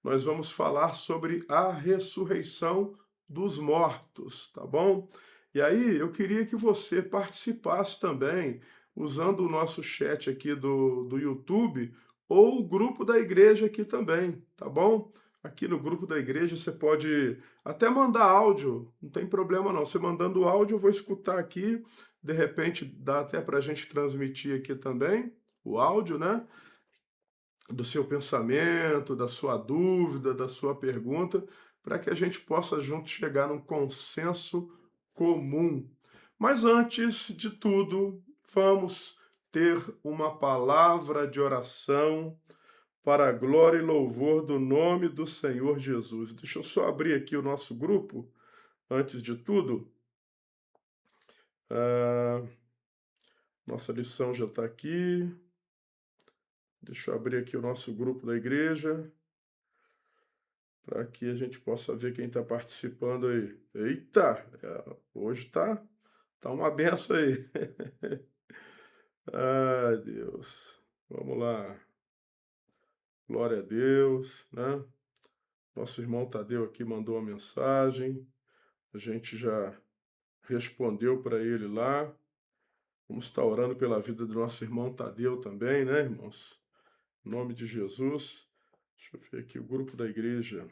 nós vamos falar sobre a ressurreição dos mortos, tá bom? E aí eu queria que você participasse também, usando o nosso chat aqui do YouTube, ou o grupo da igreja aqui também, tá bom? Aqui no grupo da igreja você pode até mandar áudio, não tem problema não. Você mandando áudio, eu vou escutar aqui, de repente dá até para a gente transmitir aqui também o áudio, né? Do seu pensamento, da sua dúvida, da sua pergunta, para que a gente possa juntos chegar num consenso comum. Mas antes de tudo, vamos ter uma palavra de oração para a glória e louvor do nome do Senhor Jesus. Deixa eu só abrir aqui o nosso grupo, antes de tudo. Ah, nossa lição já está aqui. Deixa eu abrir aqui o nosso grupo da igreja, para que a gente possa ver quem está participando aí. Eita, hoje tá uma benção aí. Ai, Deus. Vamos lá. Glória a Deus, né? Nosso irmão Tadeu aqui mandou uma mensagem. A gente já respondeu para ele lá. Vamos estar orando pela vida do nosso irmão Tadeu também, né, irmãos? Em nome de Jesus. Deixa eu ver aqui o grupo da igreja.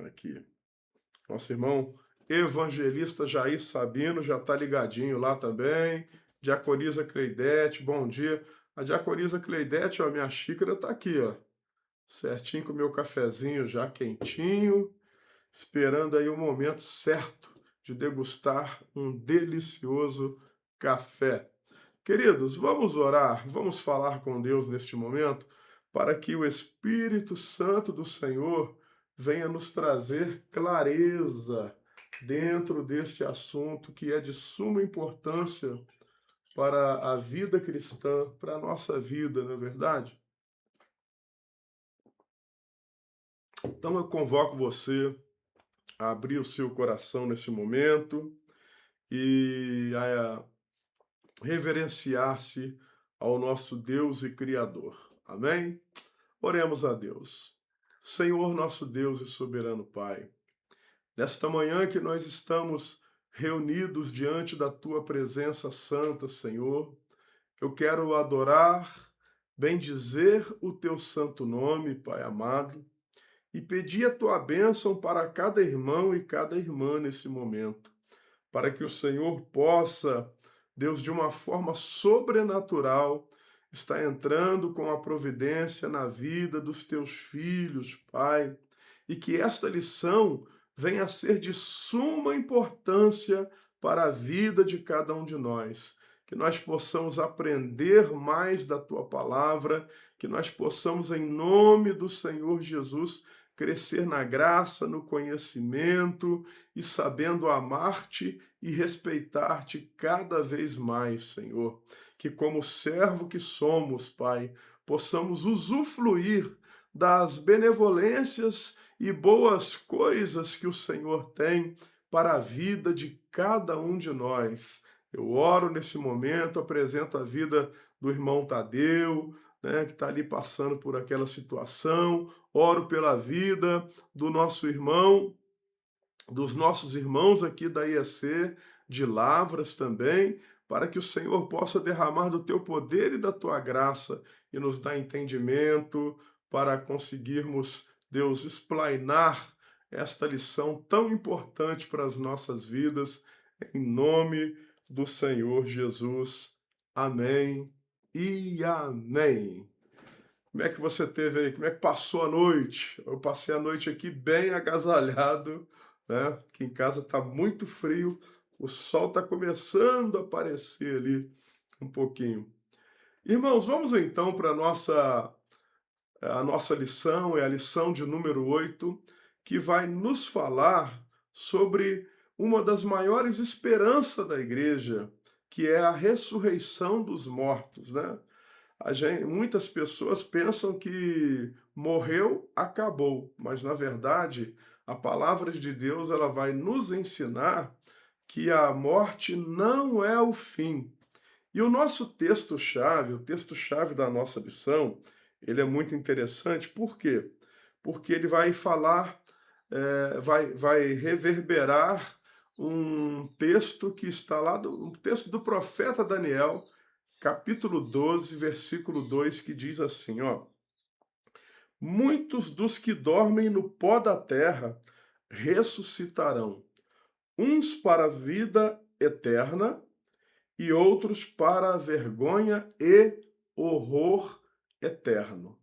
Aqui. Nosso irmão evangelista Jair Sabino já está ligadinho lá também. Diaconisa Cleidete, bom dia. A Diaconisa Cleidete, ó, minha xícara está aqui, ó. Certinho com o meu cafezinho já quentinho, esperando aí o momento certo de degustar um delicioso café. Queridos, vamos orar, vamos falar com Deus neste momento, para que o Espírito Santo do Senhor venha nos trazer clareza dentro deste assunto que é de suma importância para a vida cristã, para a nossa vida, não é verdade? Então eu convoco você a abrir o seu coração nesse momento e a reverenciar-se ao nosso Deus e Criador. Amém? Oremos a Deus. Senhor, nosso Deus e soberano Pai, nesta manhã que nós estamos reunidos diante da Tua presença santa, Senhor, eu quero adorar, bendizer o Teu santo nome, Pai amado, e pedir a Tua bênção para cada irmão e cada irmã nesse momento, para que o Senhor possa, Deus, de uma forma sobrenatural, estar entrando com a providência na vida dos teus filhos, Pai, e que esta lição venha a ser de suma importância para a vida de cada um de nós. Que nós possamos aprender mais da tua palavra, que nós possamos, em nome do Senhor Jesus, crescer na graça, no conhecimento e sabendo amar-te e respeitar-te cada vez mais, Senhor. Que como servo que somos, Pai, possamos usufruir das benevolências e boas coisas que o Senhor tem para a vida de cada um de nós. Eu oro nesse momento, apresento a vida do irmão Tadeu, né, que está ali passando por aquela situação. Oro pela vida do nosso irmão, dos nossos irmãos aqui da IEC, de Lavras também, para que o Senhor possa derramar do teu poder e da tua graça e nos dar entendimento para conseguirmos, Deus, explainar esta lição tão importante para as nossas vidas, em nome do Senhor Jesus. Amém e amém. Como é que você teve aí? Como é que passou a noite? Eu passei a noite aqui bem agasalhado, né? Aqui em casa está muito frio, o sol está começando a aparecer ali um pouquinho. Irmãos, vamos então para a nossa lição, é a lição de número 8, que vai nos falar sobre uma das maiores esperanças da igreja, que é a ressurreição dos mortos, né? Muitas pessoas pensam que morreu, acabou, mas na verdade a palavra de Deus ela vai nos ensinar que a morte não é o fim. E o nosso texto-chave, o texto-chave da nossa lição, ele é muito interessante, por quê? porque ele vai falar, vai reverberar um texto que está lá, um texto do profeta Daniel, capítulo 12, versículo 2, que diz assim, ó: muitos dos que dormem no pó da terra ressuscitarão, uns para a vida eterna e outros para a vergonha e horror eterno.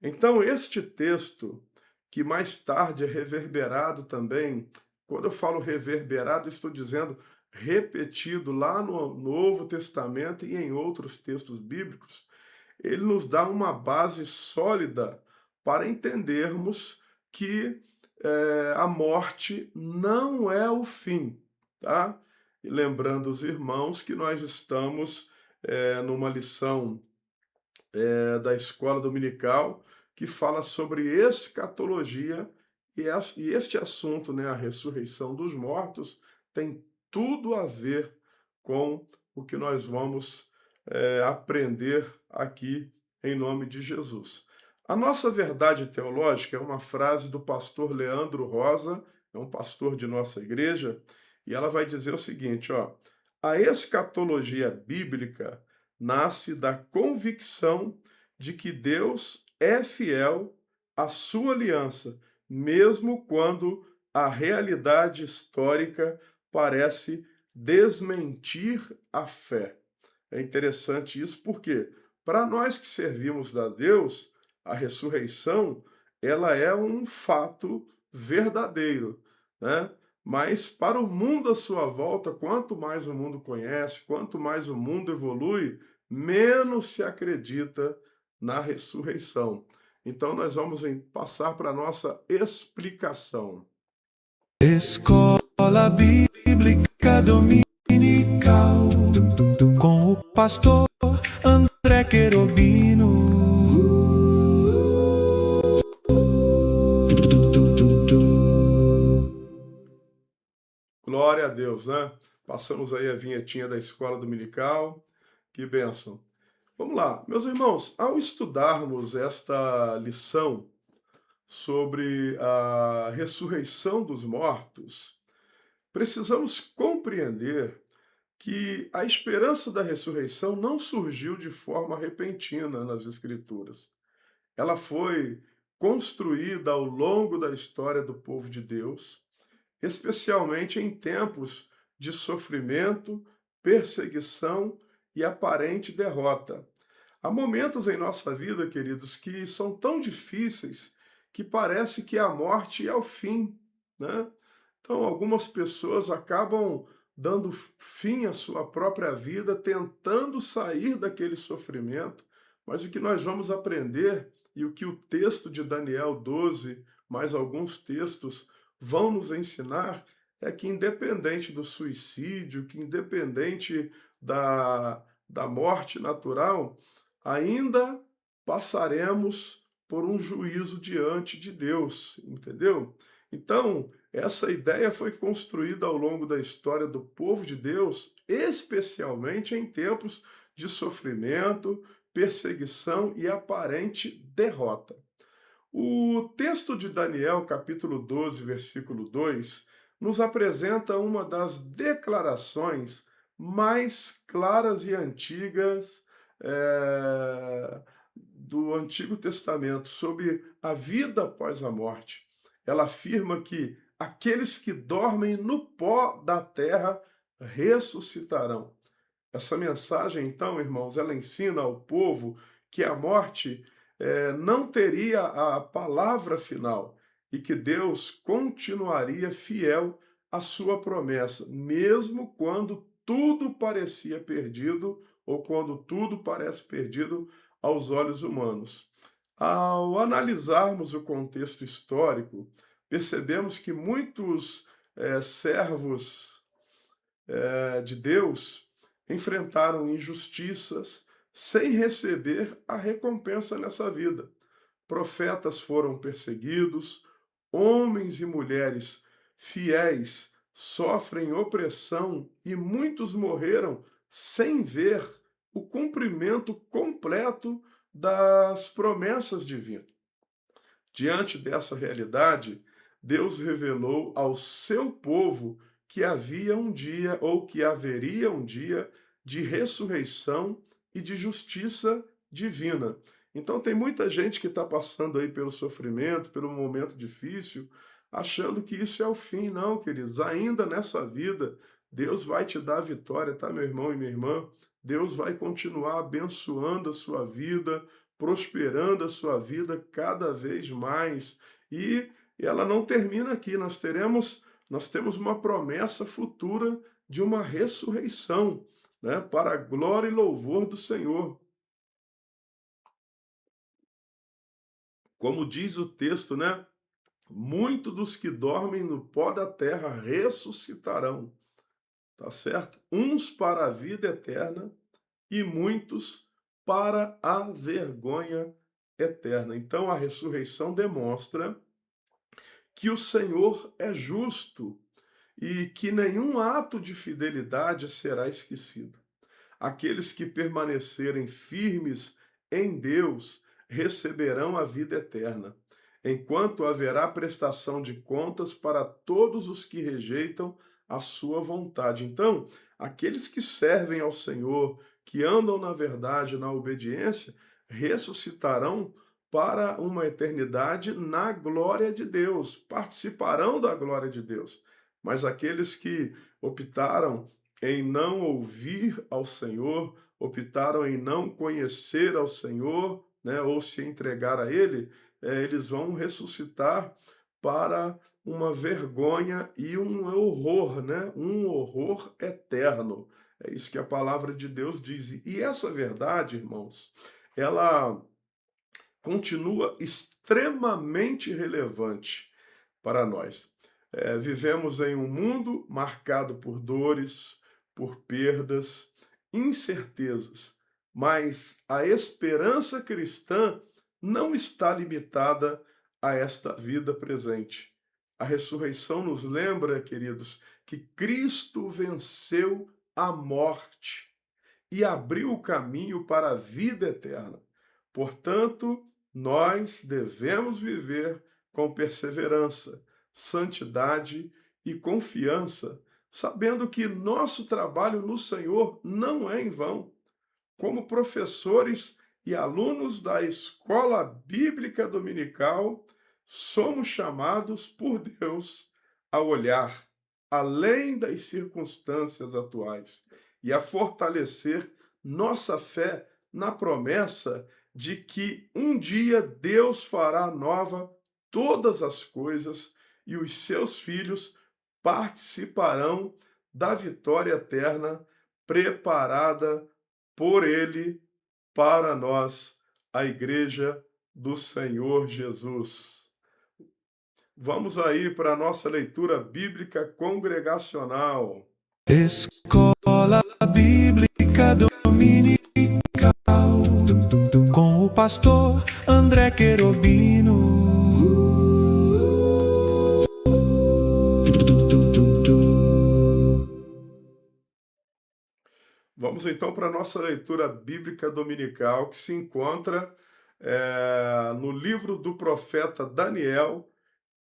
Então, este texto, que mais tarde é reverberado também, quando eu falo reverberado, estou dizendo repetido lá no Novo Testamento e em outros textos bíblicos, ele nos dá uma base sólida para entendermos que a morte não é o fim, tá? E lembrando os irmãos que nós estamos numa lição da escola dominical que fala sobre escatologia e este assunto, né, a ressurreição dos mortos, tem tudo a ver com o que nós vamos aprender aqui em nome de Jesus. A nossa verdade teológica é uma frase do pastor Leandro Rosa, é um pastor de nossa igreja, e ela vai dizer o seguinte, ó: a escatologia bíblica nasce da convicção de que Deus é fiel à sua aliança, mesmo quando a realidade histórica parece desmentir a fé. É interessante isso porque, para nós que servimos a Deus, a ressurreição, ela é um fato verdadeiro, né? Mas para o mundo à sua volta, quanto mais o mundo conhece, quanto mais o mundo evolui, menos se acredita na ressurreição. Então nós vamos passar para a nossa explicação. Escola Bíblica Dominical com o pastor André Querubino. Glória a Deus, né? Passamos aí a vinhetinha da escola dominical. Que bênção. Vamos lá, meus irmãos, ao estudarmos esta lição sobre a ressurreição dos mortos, precisamos compreender que a esperança da ressurreição não surgiu de forma repentina nas Escrituras. Ela foi construída ao longo da história do povo de Deus, especialmente em tempos de sofrimento, perseguição e aparente derrota. Há momentos em nossa vida, queridos, que são tão difíceis que parece que a morte é o fim, né? Então, algumas pessoas acabam dando fim à sua própria vida, tentando sair daquele sofrimento, mas o que nós vamos aprender e o que o texto de Daniel 12, mais alguns textos, vão nos ensinar é que, independente do suicídio, que independente da morte natural, ainda passaremos por um juízo diante de Deus, entendeu? Então, essa ideia foi construída ao longo da história do povo de Deus, especialmente em tempos de sofrimento, perseguição e aparente derrota. O texto de Daniel, capítulo 12, versículo 2, nos apresenta uma das declarações mais claras e antigas do Antigo Testamento sobre a vida após a morte. Ela afirma que aqueles que dormem no pó da terra ressuscitarão. Essa mensagem, então, irmãos, ela ensina ao povo que a morte não teria a palavra final e que Deus continuaria fiel à sua promessa, mesmo quando tudo parecia perdido ou quando tudo parece perdido aos olhos humanos. Ao analisarmos o contexto histórico, percebemos que muitos servos de Deus enfrentaram injustiças sem receber a recompensa nessa vida. Profetas foram perseguidos, homens e mulheres fiéis sofrem opressão e muitos morreram sem ver o cumprimento completo das promessas divinas. Diante dessa realidade, Deus revelou ao seu povo que havia um dia, ou que haveria um dia, de ressurreição e de justiça divina. Então, tem muita gente que está passando aí pelo sofrimento, pelo momento difícil, achando que isso é o fim. Não, queridos, ainda nessa vida, Deus vai te dar a vitória, tá, meu irmão e minha irmã? Deus vai continuar abençoando a sua vida, prosperando a sua vida cada vez mais. E ela não termina aqui, nós temos uma promessa futura de uma ressurreição, né, para a glória e louvor do Senhor. Como diz o texto, né? Muitos dos que dormem no pó da terra ressuscitarão, tá certo? Uns para a vida eterna e muitos para a vergonha eterna. Então a ressurreição demonstra que o Senhor é justo e que nenhum ato de fidelidade será esquecido. Aqueles que permanecerem firmes em Deus receberão a vida eterna, enquanto haverá prestação de contas para todos os que rejeitam a sua vontade. Então, aqueles que servem ao Senhor, que andam na verdade, na obediência, ressuscitarão para uma eternidade na glória de Deus, participarão da glória de Deus. Mas aqueles que optaram em não ouvir ao Senhor, optaram em não conhecer ao Senhor, né, ou se entregar a Ele, eles vão ressuscitar para uma vergonha e um horror, né? Um horror eterno. É isso que a palavra de Deus diz. E essa verdade, irmãos, ela continua extremamente relevante para nós. Vivemos em um mundo marcado por dores, por perdas, incertezas, mas a esperança cristã não está limitada a esta vida presente. A ressurreição nos lembra, queridos, que Cristo venceu a morte e abriu o caminho para a vida eterna. Portanto, nós devemos viver com perseverança, santidade e confiança, sabendo que nosso trabalho no Senhor não é em vão. Como professores e alunos da Escola Bíblica Dominical, somos chamados por Deus a olhar além das circunstâncias atuais e a fortalecer nossa fé na promessa de que um dia Deus fará nova todas as coisas e os seus filhos participarão da vitória eterna preparada por Ele para nós, a Igreja do Senhor Jesus. Vamos aí para a nossa leitura bíblica congregacional. Escola Bíblica Dominical, com o pastor André Querubino. Vamos então para a nossa leitura bíblica dominical, que se encontra no livro do profeta Daniel,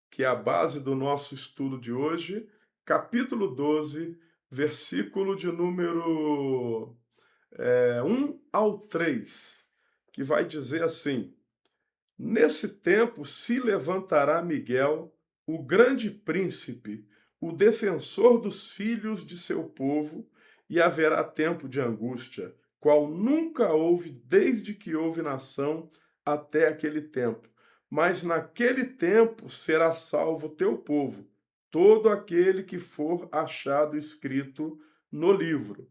que é a base do nosso estudo de hoje, capítulo 12, versículo de número 1 ao 3, que vai dizer assim: Nesse tempo se levantará Miguel, o grande príncipe, o defensor dos filhos de seu povo, e haverá tempo de angústia, qual nunca houve desde que houve nação até aquele tempo. Mas naquele tempo será salvo teu povo, todo aquele que for achado escrito no livro.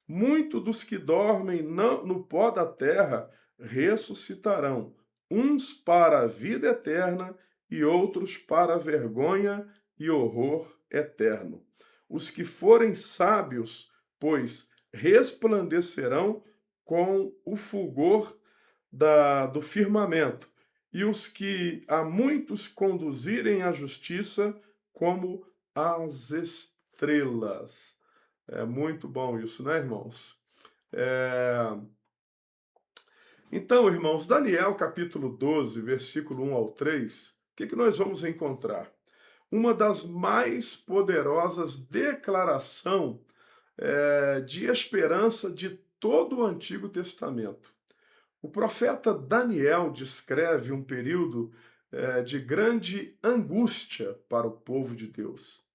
Muitos dos que dormem no pó da terra ressuscitarão, uns para a vida eterna e outros para a vergonha e horror eterno. Os que forem sábios, pois resplandecerão com o fulgor do firmamento, e os que a muitos conduzirem à justiça como as estrelas. É muito bom isso, né, irmãos? Então, irmãos, Daniel capítulo 12, versículo 1 ao 3, o que nós vamos encontrar? Uma das mais poderosas declaração de esperança de todo o Antigo Testamento. O profeta Daniel descreve um período de grande angústia para o povo de Deus.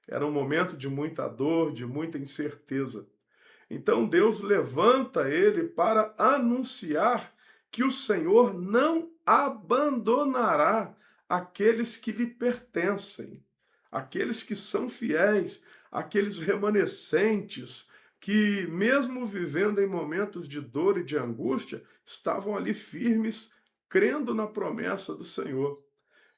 Era um momento de muita dor, de muita incerteza. Então Deus levanta ele para anunciar que o Senhor não abandonará aqueles que lhe pertencem, aqueles que são fiéis, aqueles remanescentes que, mesmo vivendo em momentos de dor e de angústia, estavam ali firmes, crendo na promessa do Senhor.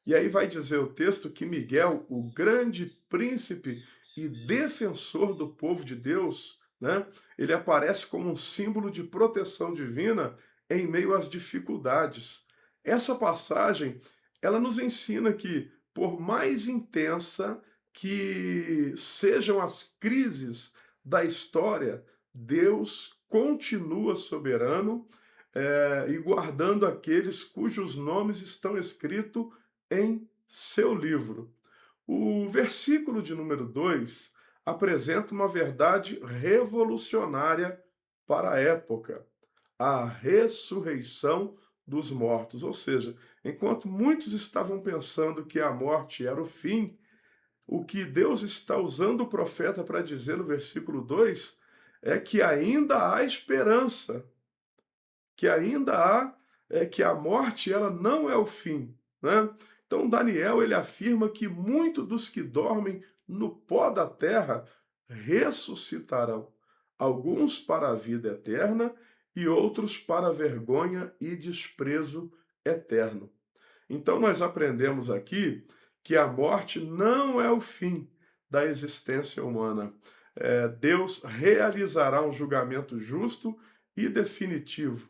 E aí vai dizer o texto que Miguel, o grande príncipe e defensor do povo de Deus, né, ele aparece como um símbolo de proteção divina em meio às dificuldades. Essa passagem, ela nos ensina que, por mais intensa que sejam as crises da história, Deus continua soberano e guardando aqueles cujos nomes estão escritos em seu livro. O versículo de número 2 apresenta uma verdade revolucionária para a época, a ressurreição dos mortos. Ou seja, enquanto muitos estavam pensando que a morte era o fim, o que Deus está usando o profeta para dizer no versículo 2 é que ainda há esperança, que ainda há, que a morte ela não é o fim, né? Então Daniel ele afirma que muitos dos que dormem no pó da terra ressuscitarão, alguns para a vida eterna e outros para a vergonha e desprezo eterno. Então nós aprendemos aqui que a morte não é o fim da existência humana. Deus realizará um julgamento justo e definitivo.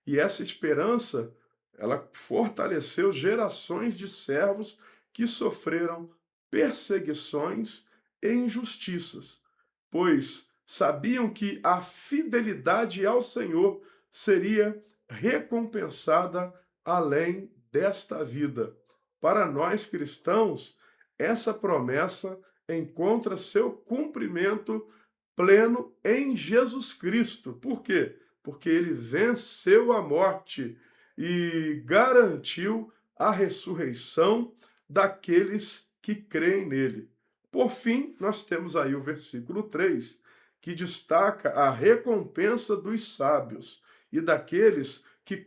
E essa esperança, ela fortaleceu gerações de servos que sofreram perseguições e injustiças, pois sabiam que a fidelidade ao Senhor seria recompensada além desta vida. Para nós cristãos, essa promessa encontra seu cumprimento pleno em Jesus Cristo. Por quê? Porque ele venceu a morte e garantiu a ressurreição daqueles que creem nele. Por fim, nós temos aí o versículo 3, que destaca a recompensa dos sábios e daqueles que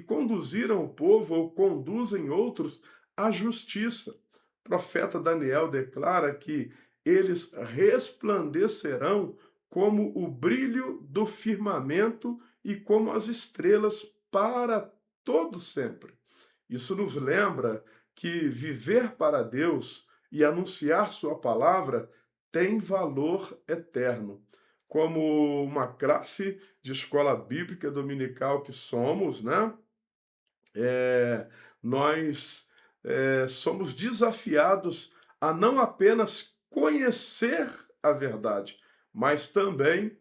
conduziram o povo ou conduzem outros à justiça. O profeta Daniel declara que eles resplandecerão como o brilho do firmamento e como as estrelas para todo sempre. Isso nos lembra que viver para Deus e anunciar sua palavra tem valor eterno. Como uma classe de escola bíblica dominical que somos, né? Nós somos desafiados a não apenas conhecer a verdade, mas também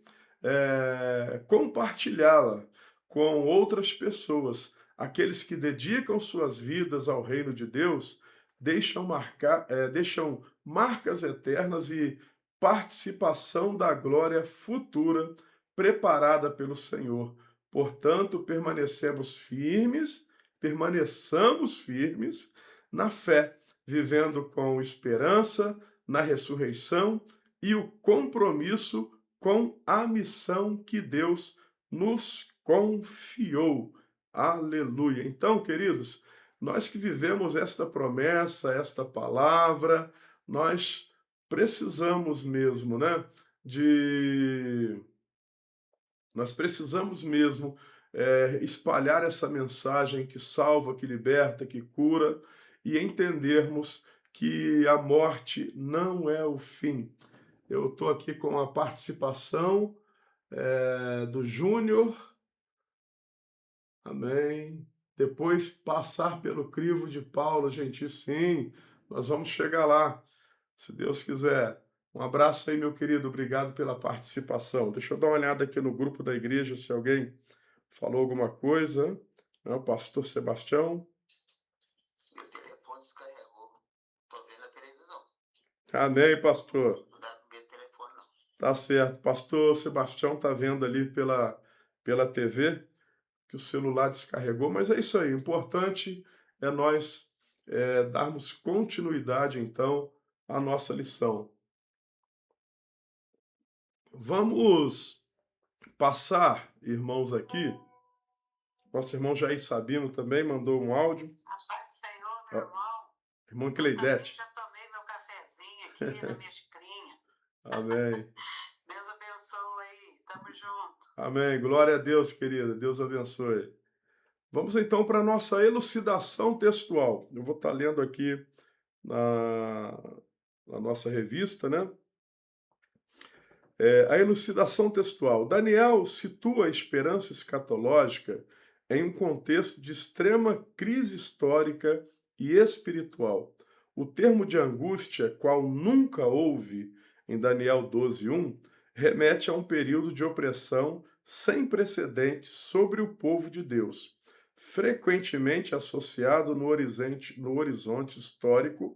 compartilhá-la com outras pessoas. Aqueles que dedicam suas vidas ao reino de Deus deixam marcas eternas e participação da glória futura preparada pelo Senhor. Portanto, permaneçamos firmes na fé, vivendo com esperança na ressurreição e o compromisso com a missão que Deus nos confiou. Aleluia. Então, queridos, nós que vivemos esta promessa, esta palavra, nós precisamos mesmo, né, nós precisamos mesmo espalhar essa mensagem que salva, que liberta, que cura e entendermos que a morte não é o fim. Eu estou aqui com a participação do Júnior, amém. Depois passar pelo crivo de Paulo, gente, sim, nós vamos chegar lá, se Deus quiser. Um abraço aí, meu querido, obrigado pela participação. Deixa eu dar uma olhada aqui no grupo da igreja, se alguém Falou alguma coisa? Não, pastor Sebastião? Meu telefone descarregou. Tô vendo a televisão. Amém, pastor. Não dá pra ver telefone, não. Tá certo. Pastor Sebastião tá vendo ali pela TV que o celular descarregou, mas é isso aí. O importante é nós darmos continuidade, então, à nossa lição. Vamos passar, irmãos, aqui. Nosso irmão Jair Sabino também mandou um áudio. A paz do Senhor, meu Ó, irmão. irmão Eu também Cleidete. já tomei meu cafezinho aqui na minha xicrinha. Amém. Deus abençoe. Tamo junto. Amém. Glória a Deus, querida. Deus abençoe. Vamos então para a nossa elucidação textual. Eu vou estar lendo aqui na, na nossa revista, né? A elucidação textual. Daniel situa a esperança escatológica em um contexto de extrema crise histórica e espiritual. O termo de angústia, qual nunca houve em Daniel 12:1, remete a um período de opressão sem precedentes sobre o povo de Deus, frequentemente associado no horizonte histórico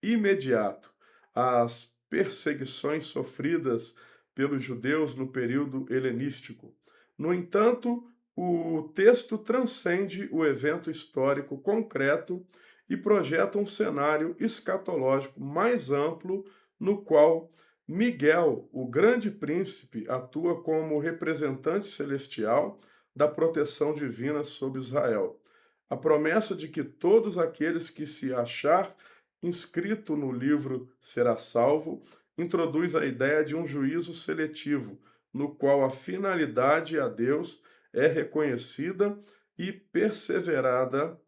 imediato às perseguições sofridas pelos judeus no período helenístico. No entanto, o texto transcende o evento histórico concreto e projeta um cenário escatológico mais amplo, no qual Miguel, o grande príncipe, atua como representante celestial da proteção divina sobre Israel. A promessa de que todos aqueles que se achar inscrito no livro será salvo introduz a ideia de um juízo seletivo, no qual a finalidade a Deus é reconhecida e perseverada,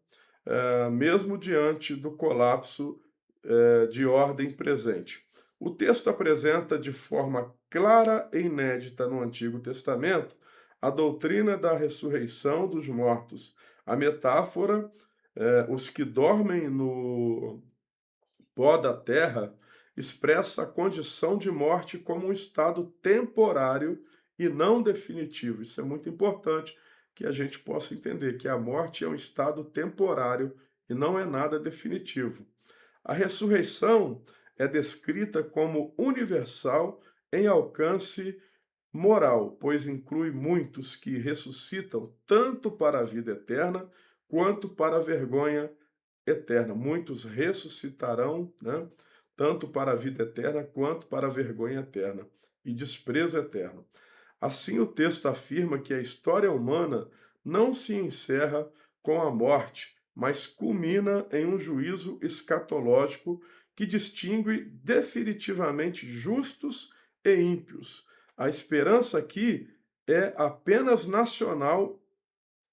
mesmo diante do colapso de ordem presente. O texto apresenta de forma clara e inédita no Antigo Testamento a doutrina da ressurreição dos mortos. A metáfora, os que dormem no pó da terra, expressa a condição de morte como um estado temporário e não definitivo. Isso é muito importante que a gente possa entender, que a morte é um estado temporário e não é nada definitivo. A ressurreição é descrita como universal em alcance moral, pois inclui muitos que ressuscitam tanto para a vida eterna quanto para a vergonha eterna. Muitos ressuscitarão, né, tanto para a vida eterna quanto para a vergonha eterna e desprezo eterno. Assim, o texto afirma que a história humana não se encerra com a morte, mas culmina em um juízo escatológico que distingue definitivamente justos e ímpios. A esperança aqui é apenas nacional.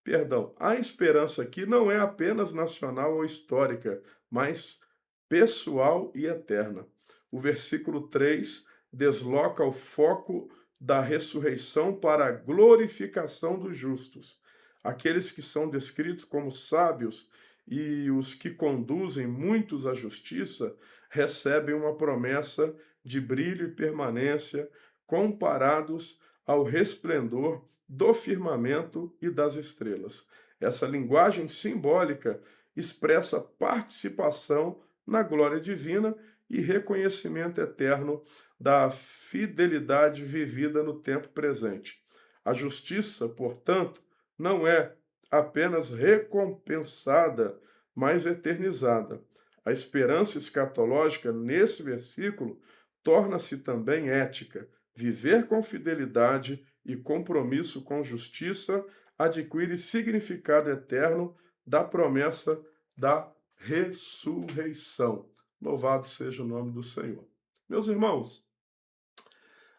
Perdão, a esperança aqui não é apenas nacional ou histórica, mas pessoal e eterna. O versículo 3 desloca o foco da ressurreição para a glorificação dos justos. Aqueles que são descritos como sábios e os que conduzem muitos à justiça recebem uma promessa de brilho e permanência comparados ao resplendor do firmamento e das estrelas. Essa linguagem simbólica expressa participação na glória divina e reconhecimento eterno da fidelidade vivida no tempo presente. A justiça, portanto, não é apenas recompensada, mas eternizada. A esperança escatológica, nesse versículo, torna-se também ética. Viver com fidelidade e compromisso com justiça adquire significado eterno da promessa da ressurreição. Louvado seja o nome do Senhor. Meus irmãos,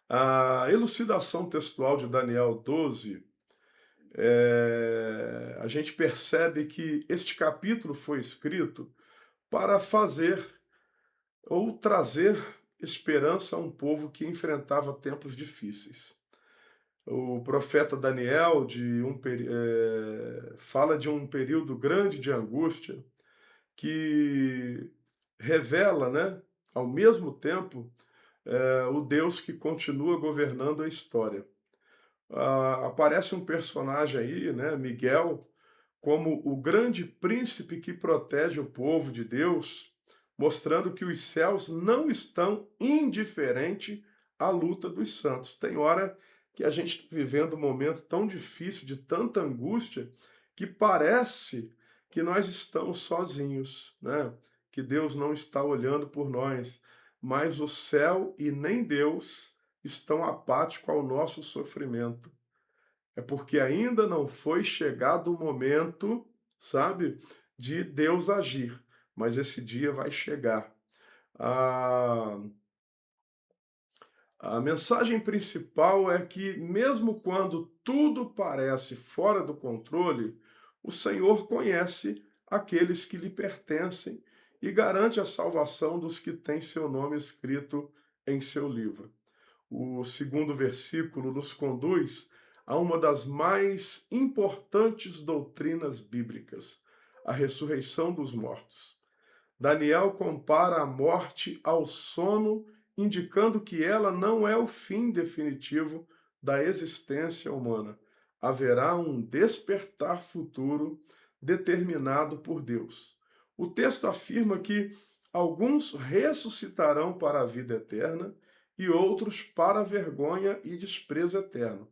a elucidação textual de Daniel 12, a gente percebe que este capítulo foi escrito para fazer ou trazer esperança a um povo que enfrentava tempos difíceis. O profeta Daniel fala de um período grande de angústia que revela, né, ao mesmo tempo, o Deus que continua governando a história. aparece um personagem aí, né, Miguel, como o grande príncipe que protege o povo de Deus, mostrando que os céus não estão indiferentes à luta dos santos. Tem hora que a gente está vivendo um momento tão difícil, de tanta angústia, que parece que nós estamos sozinhos, né? Que Deus não está olhando por nós, mas o céu e nem Deus estão apáticos ao nosso sofrimento. É porque ainda não foi chegado o momento, sabe, de Deus agir, mas esse dia vai chegar. A, a mensagem principal é que, mesmo quando tudo parece fora do controle, o Senhor conhece aqueles que lhe pertencem e garante a salvação dos que têm seu nome escrito em seu livro. O segundo versículo nos conduz a uma das mais importantes doutrinas bíblicas, a ressurreição dos mortos. Daniel compara a morte ao sono, indicando que ela não é o fim definitivo da existência humana. Haverá um despertar futuro determinado por Deus. O texto afirma que alguns ressuscitarão para a vida eterna e outros para a vergonha e desprezo eterno.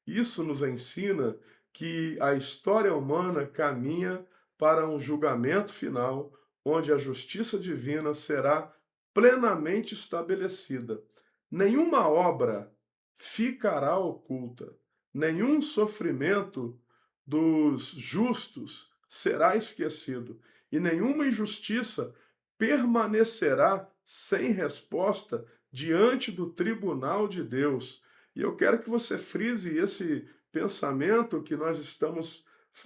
Isso nos ensina que a história humana caminha para um julgamento final, onde a justiça divina será plenamente estabelecida. Nenhuma obra ficará oculta, nenhum sofrimento dos justos será esquecido, e nenhuma injustiça permanecerá sem resposta diante do tribunal de Deus. E eu quero que você frise esse pensamento que nós estamos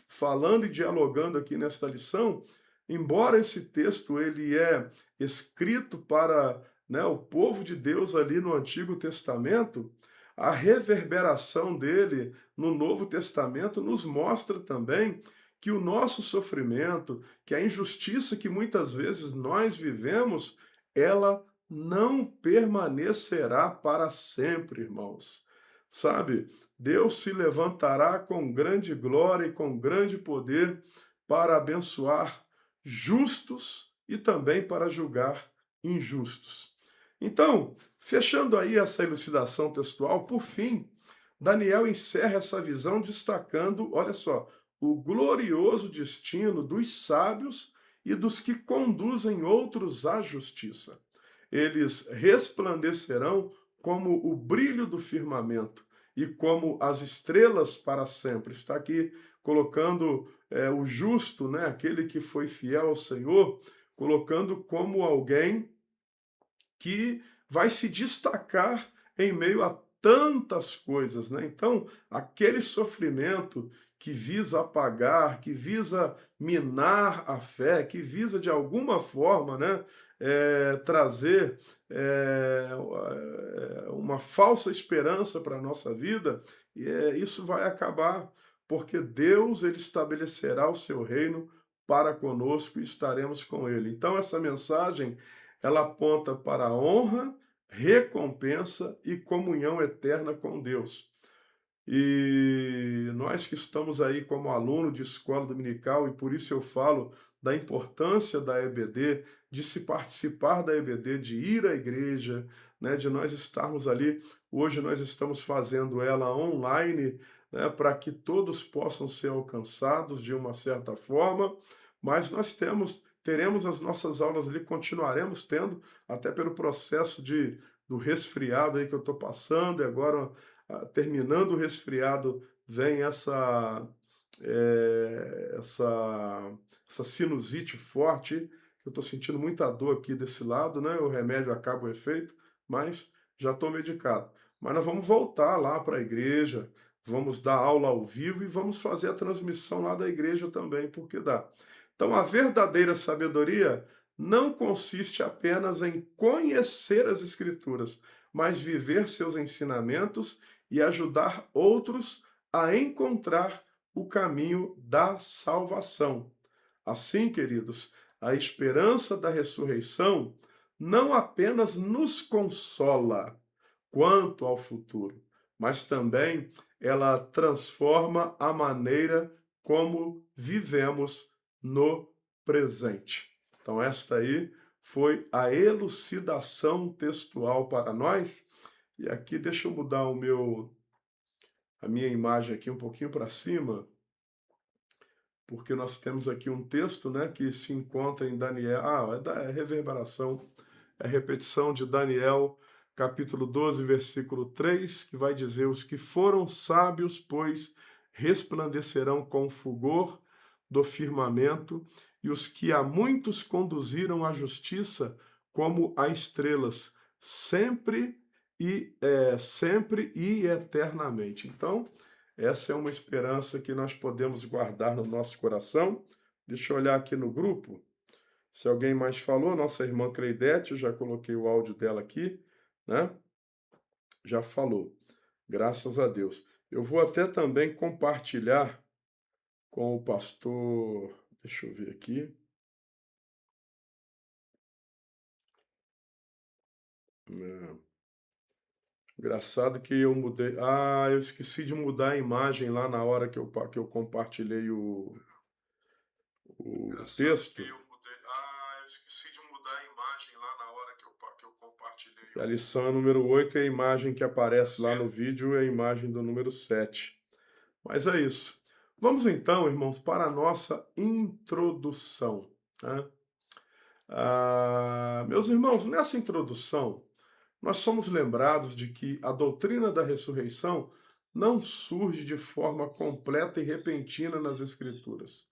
falando e dialogando aqui nesta lição. Embora esse texto ele é escrito para, né, o povo de Deus ali no Antigo Testamento, a reverberação dele no Novo Testamento nos mostra também que o nosso sofrimento, que a injustiça que muitas vezes nós vivemos, ela não permanecerá para sempre, irmãos. Sabe, Deus se levantará com grande glória e com grande poder para abençoar justos e também para julgar injustos. Então, fechando aí essa elucidação textual, por fim, Daniel encerra essa visão destacando, olha só, o glorioso destino dos sábios e dos que conduzem outros à justiça. Eles resplandecerão como o brilho do firmamento e como as estrelas para sempre. Está aqui colocando o justo, né, aquele que foi fiel ao Senhor, colocando como alguém que vai se destacar em meio a tantas coisas, né? Então, aquele sofrimento que visa apagar, que visa minar a fé, que visa de alguma forma, né, trazer uma falsa esperança para a nossa vida, e isso vai acabar, porque Deus ele estabelecerá o seu reino para conosco e estaremos com ele. Então, essa mensagem ela aponta para a honra, recompensa e comunhão eterna com Deus. E nós que estamos aí como aluno de escola dominical, e por isso eu falo da importância da EBD, de se participar da EBD, de ir à igreja, né, de nós estarmos ali. Hoje nós estamos fazendo ela online, né, para que todos possam ser alcançados de uma certa forma, mas nós teremos as nossas aulas ali, continuaremos tendo, até pelo processo do resfriado aí que eu estou passando, e agora, terminando o resfriado, vem essa sinusite forte, que eu estou sentindo muita dor aqui desse lado, né? O remédio acaba o efeito, mas já estou medicado. Mas nós vamos voltar lá para a igreja, vamos dar aula ao vivo e vamos fazer a transmissão lá da igreja também, porque dá. Então, a verdadeira sabedoria não consiste apenas em conhecer as Escrituras, mas viver seus ensinamentos e ajudar outros a encontrar o caminho da salvação. Assim, queridos, a esperança da ressurreição não apenas nos consola quanto ao futuro, mas também ela transforma a maneira como vivemos no presente. Então, esta aí foi a elucidação textual para nós. E aqui, deixa eu mudar a minha imagem aqui um pouquinho para cima, porque nós temos aqui um texto, né, que se encontra em Daniel. É reverberação, é repetição de Daniel, capítulo 12, versículo 3, que vai dizer: os que foram sábios, pois, resplandecerão com fulgor do firmamento, e os que a muitos conduziram à justiça, como a estrelas, sempre e eternamente. Então, essa é uma esperança que nós podemos guardar no nosso coração. Deixa eu olhar aqui no grupo, se alguém mais falou. Nossa irmã Creidete, eu já coloquei o áudio dela aqui, né? Já falou, graças a Deus. Eu vou até também compartilhar com o pastor, deixa eu ver aqui. Engraçado que eu mudei. Eu esqueci de mudar a imagem lá na hora que eu compartilhei o texto. Eu esqueci de mudar a imagem lá na hora que eu compartilhei. A lição número 8 é a imagem que aparece lá no vídeo, é a imagem do número 7. Mas é isso. Vamos então, irmãos, para a nossa introdução, né? Meus irmãos, nessa introdução, nós somos lembrados de que a doutrina da ressurreição não surge de forma completa e repentina nas Escrituras.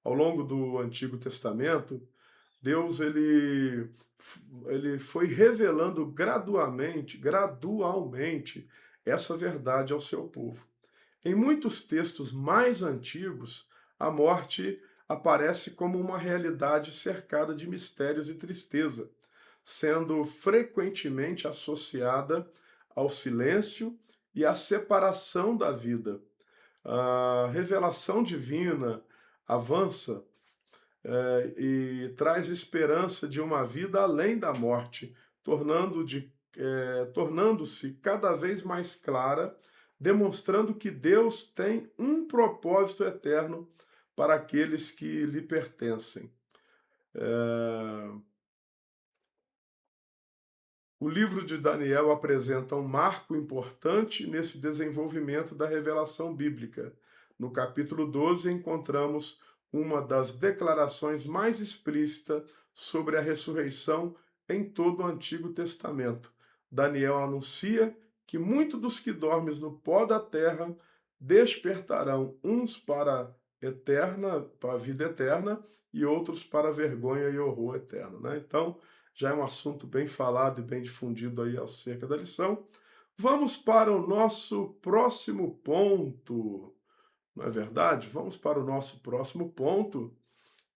Ao longo do Antigo Testamento, Deus ele foi revelando gradualmente essa verdade ao seu povo. Em muitos textos mais antigos, a morte aparece como uma realidade cercada de mistérios e tristeza, sendo frequentemente associada ao silêncio e à separação da vida. A revelação divina avança e traz esperança de uma vida além da morte, tornando-se cada vez mais clara, demonstrando que Deus tem um propósito eterno para aqueles que lhe pertencem. O livro de Daniel apresenta um marco importante nesse desenvolvimento da revelação bíblica. No capítulo 12, encontramos uma das declarações mais explícitas sobre a ressurreição em todo o Antigo Testamento. Daniel anuncia que muitos dos que dormem no pó da terra despertarão, uns para a vida eterna e outros para a vergonha e horror eterno, né? Então, já é um assunto bem falado e bem difundido aí acerca da lição. Vamos para o nosso próximo ponto, não é verdade? Vamos para o nosso próximo ponto,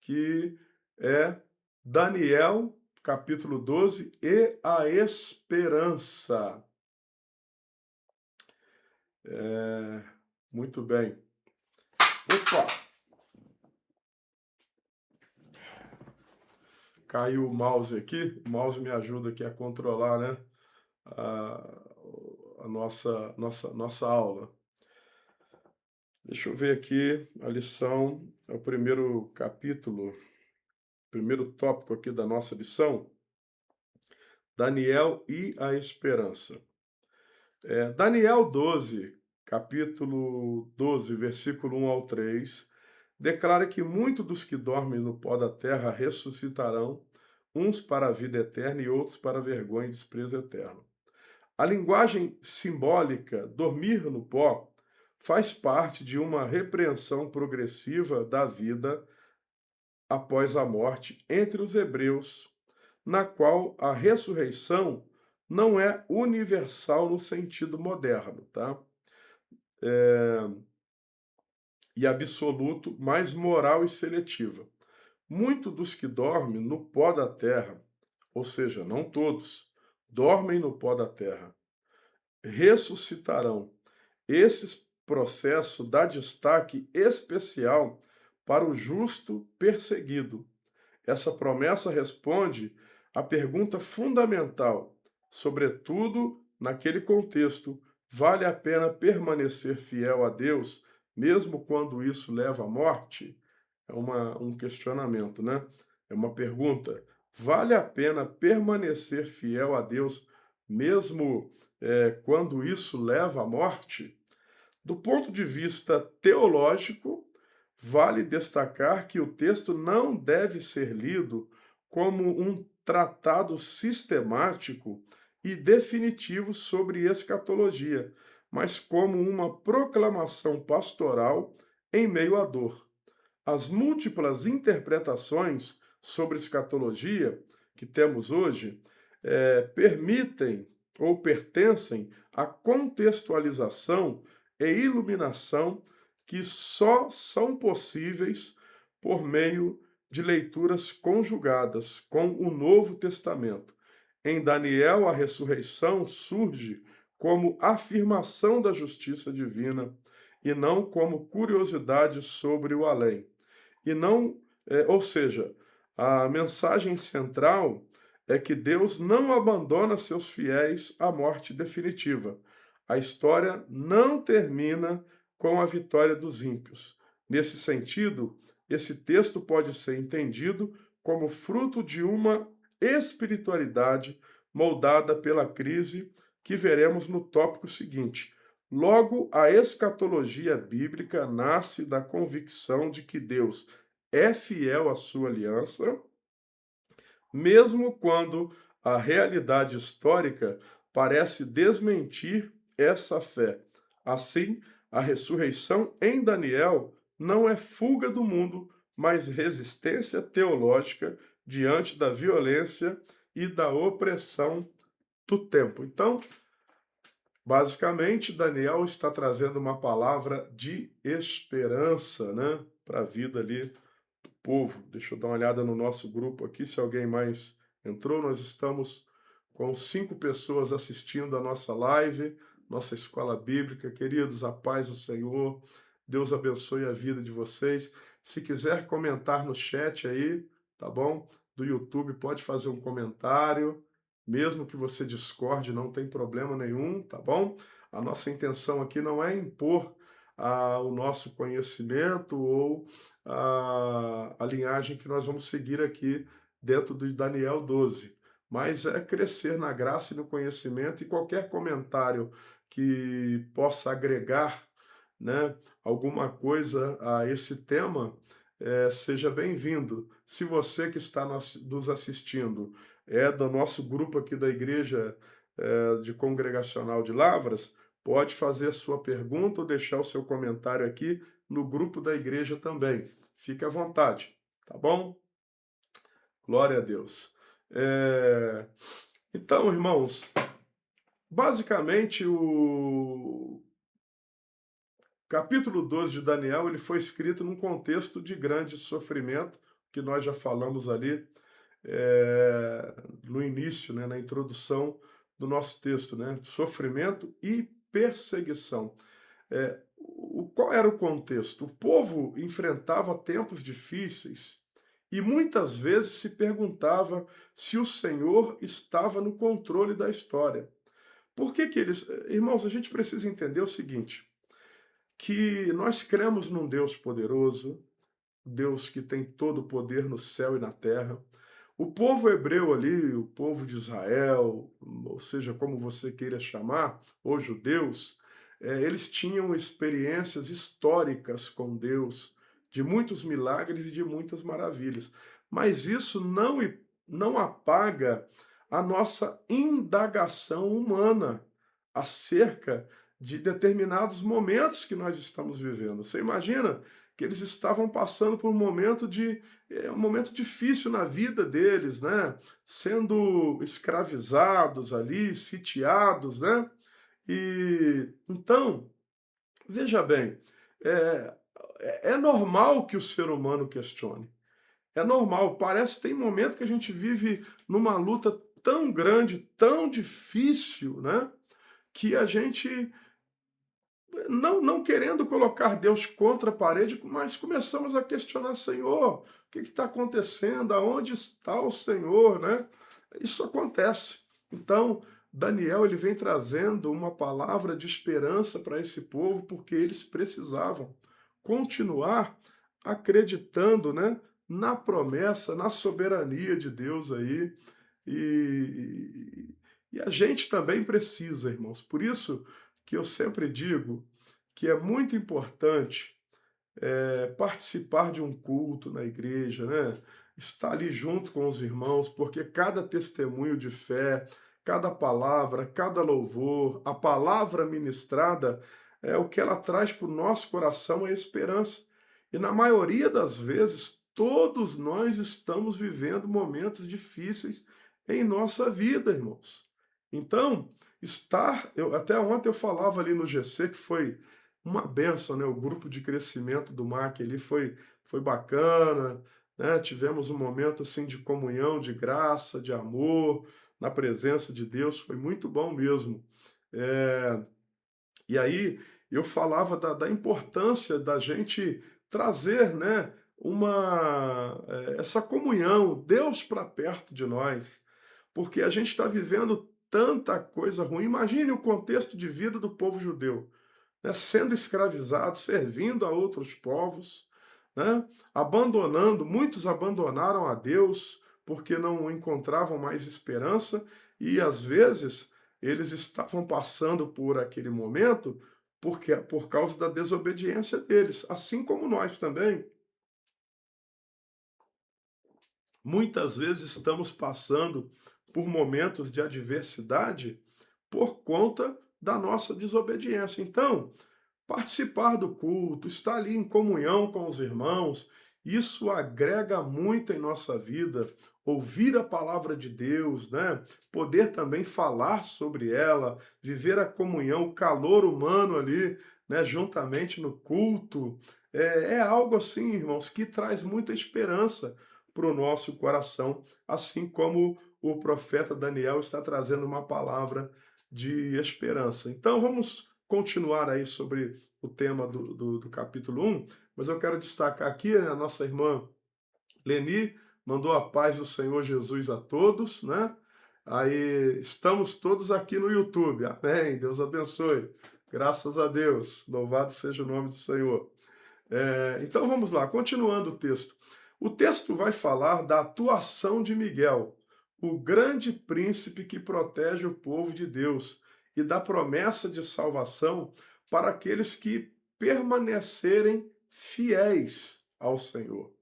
que é Daniel, capítulo 12, e a esperança. Muito bem. Opa! Caiu o mouse aqui. O mouse me ajuda aqui a controlar, né, a nossa aula. Deixa eu ver aqui a lição, é o primeiro capítulo, primeiro tópico aqui da nossa lição, Daniel e a esperança. Daniel 12, capítulo 12, versículo 1 ao 3, declara que muitos dos que dormem no pó da terra ressuscitarão, uns para a vida eterna e outros para a vergonha e desprezo eterno. A linguagem simbólica, dormir no pó, faz parte de uma repreensão progressiva da vida após a morte entre os hebreus, na qual a ressurreição não é universal no sentido moderno, tá? E absoluto, mas moral e seletiva. Muitos dos que dormem no pó da terra, ou seja, não todos, dormem no pó da terra, ressuscitarão. Esse processo dá destaque especial para o justo perseguido. Essa promessa responde à pergunta fundamental, sobretudo naquele contexto: vale a pena permanecer fiel a Deus, mesmo quando isso leva à morte? É um questionamento, né? É uma pergunta. Vale a pena permanecer fiel a Deus, mesmo quando isso leva à morte? Do ponto de vista teológico, vale destacar que o texto não deve ser lido como um tratado sistemático e definitivo sobre escatologia, mas como uma proclamação pastoral em meio à dor. As múltiplas interpretações sobre escatologia que temos hoje permitem ou pertencem à contextualização e iluminação que só são possíveis por meio de leituras conjugadas com o Novo Testamento. Em Daniel, a ressurreição surge como afirmação da justiça divina e não como curiosidade sobre o além. E não, ou seja, a mensagem central é que Deus não abandona seus fiéis à morte definitiva. A história não termina com a vitória dos ímpios. Nesse sentido, esse texto pode ser entendido como fruto de uma espiritualidade moldada pela crise que veremos no tópico seguinte. Logo, a escatologia bíblica nasce da convicção de que Deus é fiel à sua aliança, mesmo quando a realidade histórica parece desmentir essa fé. Assim, a ressurreição em Daniel não é fuga do mundo, mas resistência teológica diante da violência e da opressão do tempo. Então, basicamente, Daniel está trazendo uma palavra de esperança, né, para a vida ali do povo. Deixa eu dar uma olhada no nosso grupo aqui, se alguém mais entrou. Nós estamos com 5 pessoas assistindo a nossa live, nossa escola bíblica. Queridos, a paz do Senhor, Deus abençoe a vida de vocês. Se quiser comentar no chat aí, tá bom? Do YouTube, pode fazer um comentário. Mesmo que você discorde, não tem problema nenhum, tá bom? A nossa intenção aqui não é impor o nosso conhecimento ou a linhagem que nós vamos seguir aqui dentro do Daniel 12, mas é crescer na graça e no conhecimento, e qualquer comentário que possa agregar, né, alguma coisa a esse tema, seja bem-vindo. Se você que está nos assistindo é do nosso grupo aqui da Igreja de Congregacional de Lavras, pode fazer a sua pergunta ou deixar o seu comentário aqui no grupo da igreja também. Fique à vontade, tá bom? Glória a Deus. Então, irmãos, basicamente o capítulo 12 de Daniel ele foi escrito num contexto de grande sofrimento, que nós já falamos ali no início, né, na introdução do nosso texto, né? Sofrimento e perseguição. Qual era o contexto? O povo enfrentava tempos difíceis e muitas vezes se perguntava se o Senhor estava no controle da história. Por que que eles... Irmãos, a gente precisa entender o seguinte, que nós cremos num Deus poderoso, Deus que tem todo o poder no céu e na terra. O povo hebreu ali, o povo de Israel, ou seja, como você queira chamar, os judeus, eles tinham experiências históricas com Deus, de muitos milagres e de muitas maravilhas. Mas isso não apaga a nossa indagação humana acerca de determinados momentos que nós estamos vivendo. Você imagina que eles estavam passando por um momento difícil na vida deles, né? Sendo escravizados ali, sitiados, né? E então, veja bem, é normal que o ser humano questione. É normal, parece que tem momento que a gente vive numa luta tão grande, tão difícil, né? Que a gente, não querendo colocar Deus contra a parede, mas começamos a questionar, Senhor, o que está acontecendo? Aonde está o Senhor, né? Isso acontece. Então, Daniel ele vem trazendo uma palavra de esperança para esse povo, porque eles precisavam continuar acreditando, né, na promessa, na soberania de Deus aí. E, e a gente também precisa, irmãos. Por isso que eu sempre digo que é muito importante participar de um culto na igreja, né? Estar ali junto com os irmãos, porque cada testemunho de fé, cada palavra, cada louvor, a palavra ministrada, o que ela traz para o nosso coração é esperança. E na maioria das vezes, todos nós estamos vivendo momentos difíceis em nossa vida, irmãos. Então, até ontem eu falava ali no GC que foi uma benção, né? O grupo de crescimento do MAC ali foi bacana, né? Tivemos um momento assim de comunhão, de graça, de amor, na presença de Deus, foi muito bom mesmo. Eh, e aí eu falava da importância da gente trazer, né, essa comunhão, Deus para perto de nós, porque a gente está vivendo tanta coisa ruim. Imagine o contexto de vida do povo judeu, né, sendo escravizados, servindo a outros povos, né, muitos abandonaram a Deus porque não encontravam mais esperança e às vezes eles estavam passando por aquele momento por causa da desobediência deles, assim como nós também. Muitas vezes estamos passando por momentos de adversidade por conta da nossa desobediência. Então, participar do culto, estar ali em comunhão com os irmãos, isso agrega muito em nossa vida. Ouvir a palavra de Deus, né? Poder também falar sobre ela, viver a comunhão, o calor humano ali, né? Juntamente no culto, é algo assim, irmãos, que traz muita esperança para o nosso coração, assim como o profeta Daniel está trazendo uma palavra de esperança. Então vamos continuar aí sobre o tema do capítulo 1, mas eu quero destacar aqui, né, a nossa irmã Leni mandou a paz do Senhor Jesus a todos, né? Aí estamos todos aqui no YouTube, amém, Deus abençoe, graças a Deus, louvado seja o nome do Senhor. Então vamos lá, continuando o texto. O texto vai falar da atuação de Miguel, o grande príncipe que protege o povo de Deus, e da promessa de salvação para aqueles que permanecerem fiéis ao Senhor.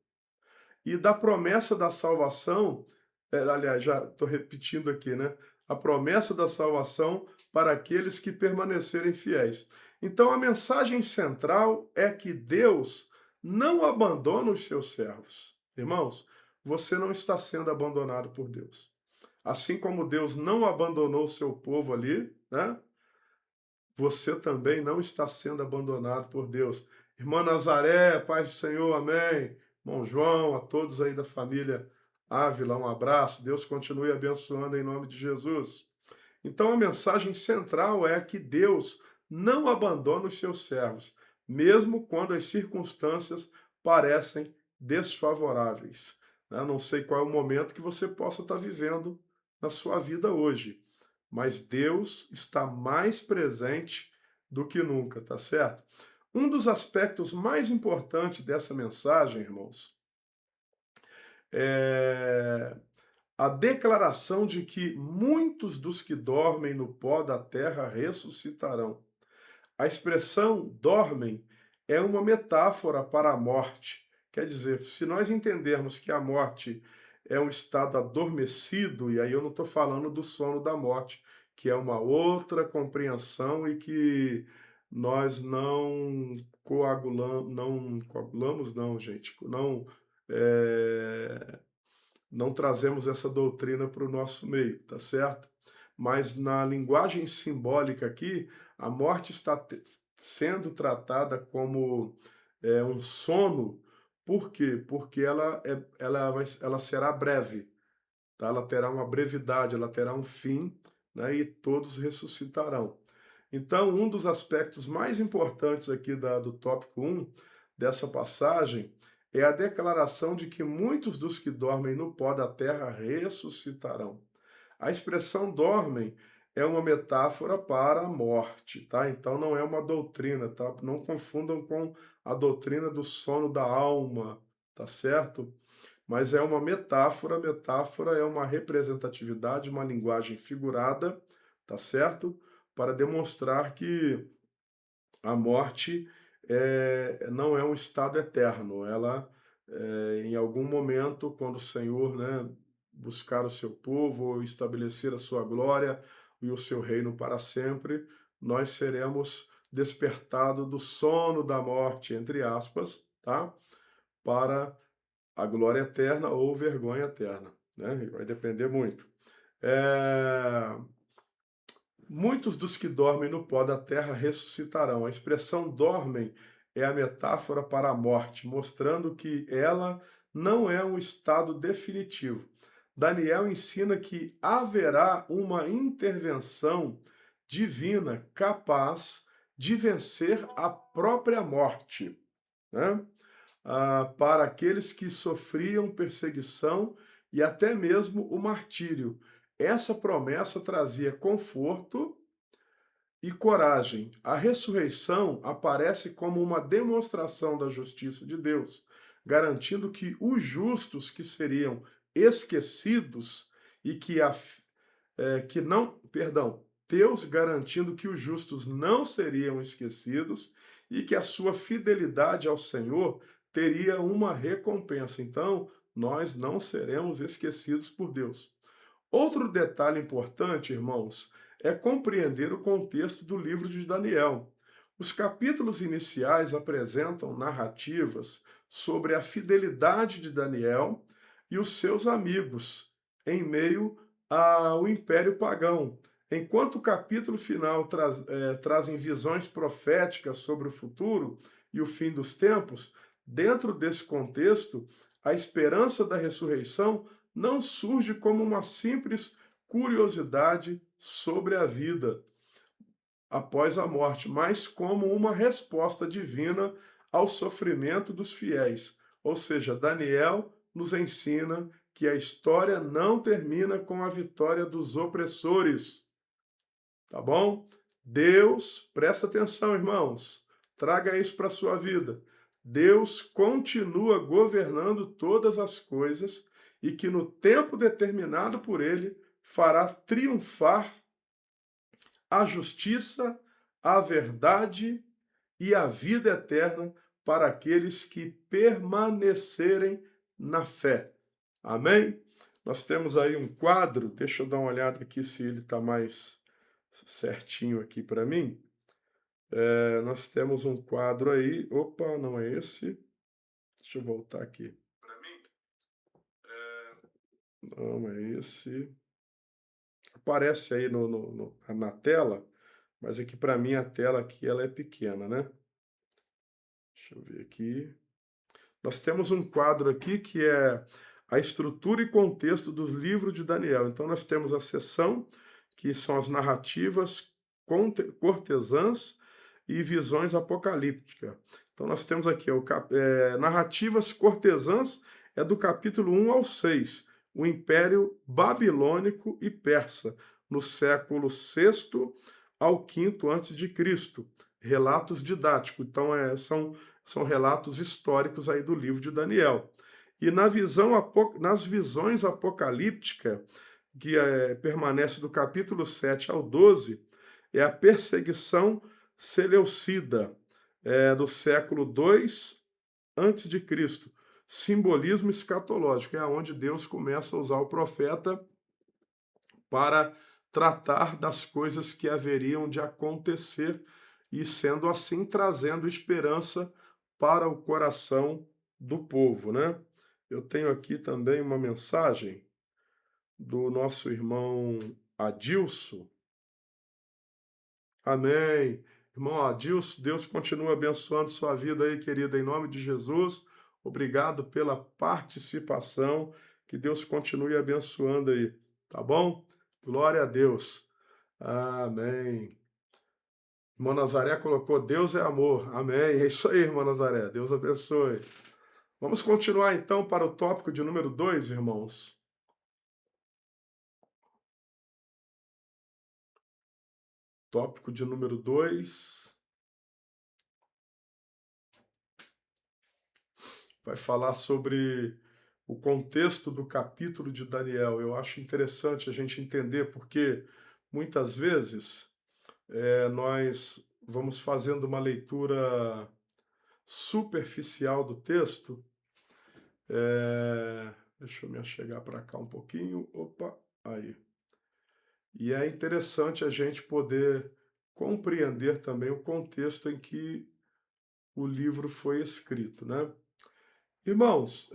E da promessa da salvação, aliás, já estou repetindo aqui, né? A promessa da salvação para aqueles que permanecerem fiéis. Então a mensagem central é que Deus não abandona os seus servos. Irmãos, você não está sendo abandonado por Deus. Assim como Deus não abandonou o seu povo ali, né? Você também não está sendo abandonado por Deus. Irmã Nazaré, paz do Senhor, amém. Irmão João, a todos aí da família Ávila, um abraço. Deus continue abençoando em nome de Jesus. Então a mensagem central é que Deus não abandona os seus servos, mesmo quando as circunstâncias parecem desfavoráveis. Eu não sei qual é o momento que você possa estar vivendo na sua vida hoje, mas Deus está mais presente do que nunca, tá certo? Um dos aspectos mais importantes dessa mensagem, irmãos, é a declaração de que muitos dos que dormem no pó da terra ressuscitarão. A expressão dormem é uma metáfora para a morte. Quer dizer, se nós entendermos que a morte é um estado adormecido, e aí eu não estou falando do sono da morte, que é uma outra compreensão e que nós não, gente, é, não trazemos essa doutrina para o nosso meio, tá certo? Mas na linguagem simbólica aqui, a morte está sendo tratada como um sono. Por quê? Porque ela será breve, tá? Ela terá uma brevidade, ela terá um fim, né? E todos ressuscitarão. Então, um dos aspectos mais importantes aqui do tópico 1 dessa passagem é a declaração de que muitos dos que dormem no pó da terra ressuscitarão. A expressão dormem é uma metáfora para a morte, tá? Então não é uma doutrina, tá? Não confundam com a doutrina do sono da alma, tá certo? Mas é uma metáfora, metáfora é uma representatividade, uma linguagem figurada, tá certo? Para demonstrar que a morte não é um estado eterno, ela, em algum momento, quando o Senhor, né, buscar o seu povo, estabelecer a sua glória e o seu reino para sempre, nós seremos despertados do sono da morte, entre aspas, tá? Para a glória eterna ou vergonha eterna, né? Vai depender muito. É... Muitos dos que dormem no pó da terra ressuscitarão. A expressão dormem é a metáfora para a morte, mostrando que ela não é um estado definitivo. Daniel ensina que haverá uma intervenção divina capaz de vencer a própria morte, né? Para aqueles que sofriam perseguição e até mesmo o martírio. Essa promessa trazia conforto e coragem. A ressurreição aparece como uma demonstração da justiça de Deus, garantindo que os justos que seriam esquecidos e que não, perdão, Deus garantindo que os justos não seriam esquecidos e que a sua fidelidade ao Senhor teria uma recompensa. Então, nós não seremos esquecidos por Deus. Outro detalhe importante, irmãos, é compreender o contexto do livro de Daniel. Os capítulos iniciais apresentam narrativas sobre a fidelidade de Daniel e os seus amigos em meio ao Império Pagão, enquanto o capítulo final trazem visões proféticas sobre o futuro e o fim dos tempos. Dentro desse contexto, a esperança da ressurreição não surge como uma simples curiosidade sobre a vida após a morte, mas como uma resposta divina ao sofrimento dos fiéis. Ou seja, Daniel nos ensina que a história não termina com a vitória dos opressores. Tá bom? Deus, presta atenção, irmãos, traga isso para a sua vida. Deus continua governando todas as coisas e que no tempo determinado por ele fará triunfar a justiça, a verdade e a vida eterna para aqueles que permanecerem na fé. Amém? Nós temos aí um quadro, deixa eu dar uma olhada aqui se ele está mais certinho aqui para mim. Nós temos um quadro aí, opa, não é esse. Deixa eu voltar aqui. Para mim? Não é esse. Aparece aí na tela, mas aqui para mim a tela aqui ela é pequena, né? Deixa eu ver aqui. Nós temos um quadro aqui que é a estrutura e contexto dos livros de Daniel. Então nós temos a seção, que são as narrativas cortesãs e visões apocalípticas. Então nós temos aqui narrativas cortesãs, é do capítulo 1 ao 6, o Império Babilônico e Persa, no século VI ao V a.C. Relatos didáticos, então são relatos históricos aí do livro de Daniel. E nas visões apocalípticas, que permanece do capítulo 7 ao 12, é a perseguição seleucida, do século II a.C., simbolismo escatológico, é onde Deus começa a usar o profeta para tratar das coisas que haveriam de acontecer e, sendo assim, trazendo esperança para o coração do povo, né? Eu tenho aqui também uma mensagem do nosso irmão Adilson. Amém. Irmão Adilson, Deus continua abençoando sua vida aí, querida, em nome de Jesus. Obrigado pela participação. Que Deus continue abençoando aí, tá bom? Glória a Deus. Amém. Irmã Nazaré colocou, Deus é amor. Amém. É isso aí, irmã Nazaré. Deus abençoe. Vamos continuar então para o tópico de número 2, irmãos. tópico de número 2 vai falar sobre o contexto do capítulo de Daniel. Eu acho interessante a gente entender porque muitas vezes nós vamos fazendo uma leitura superficial do texto. Deixa eu me achegar para cá um pouquinho. Opa, aí. E é interessante a gente poder compreender também o contexto em que o livro foi escrito, né? Irmãos,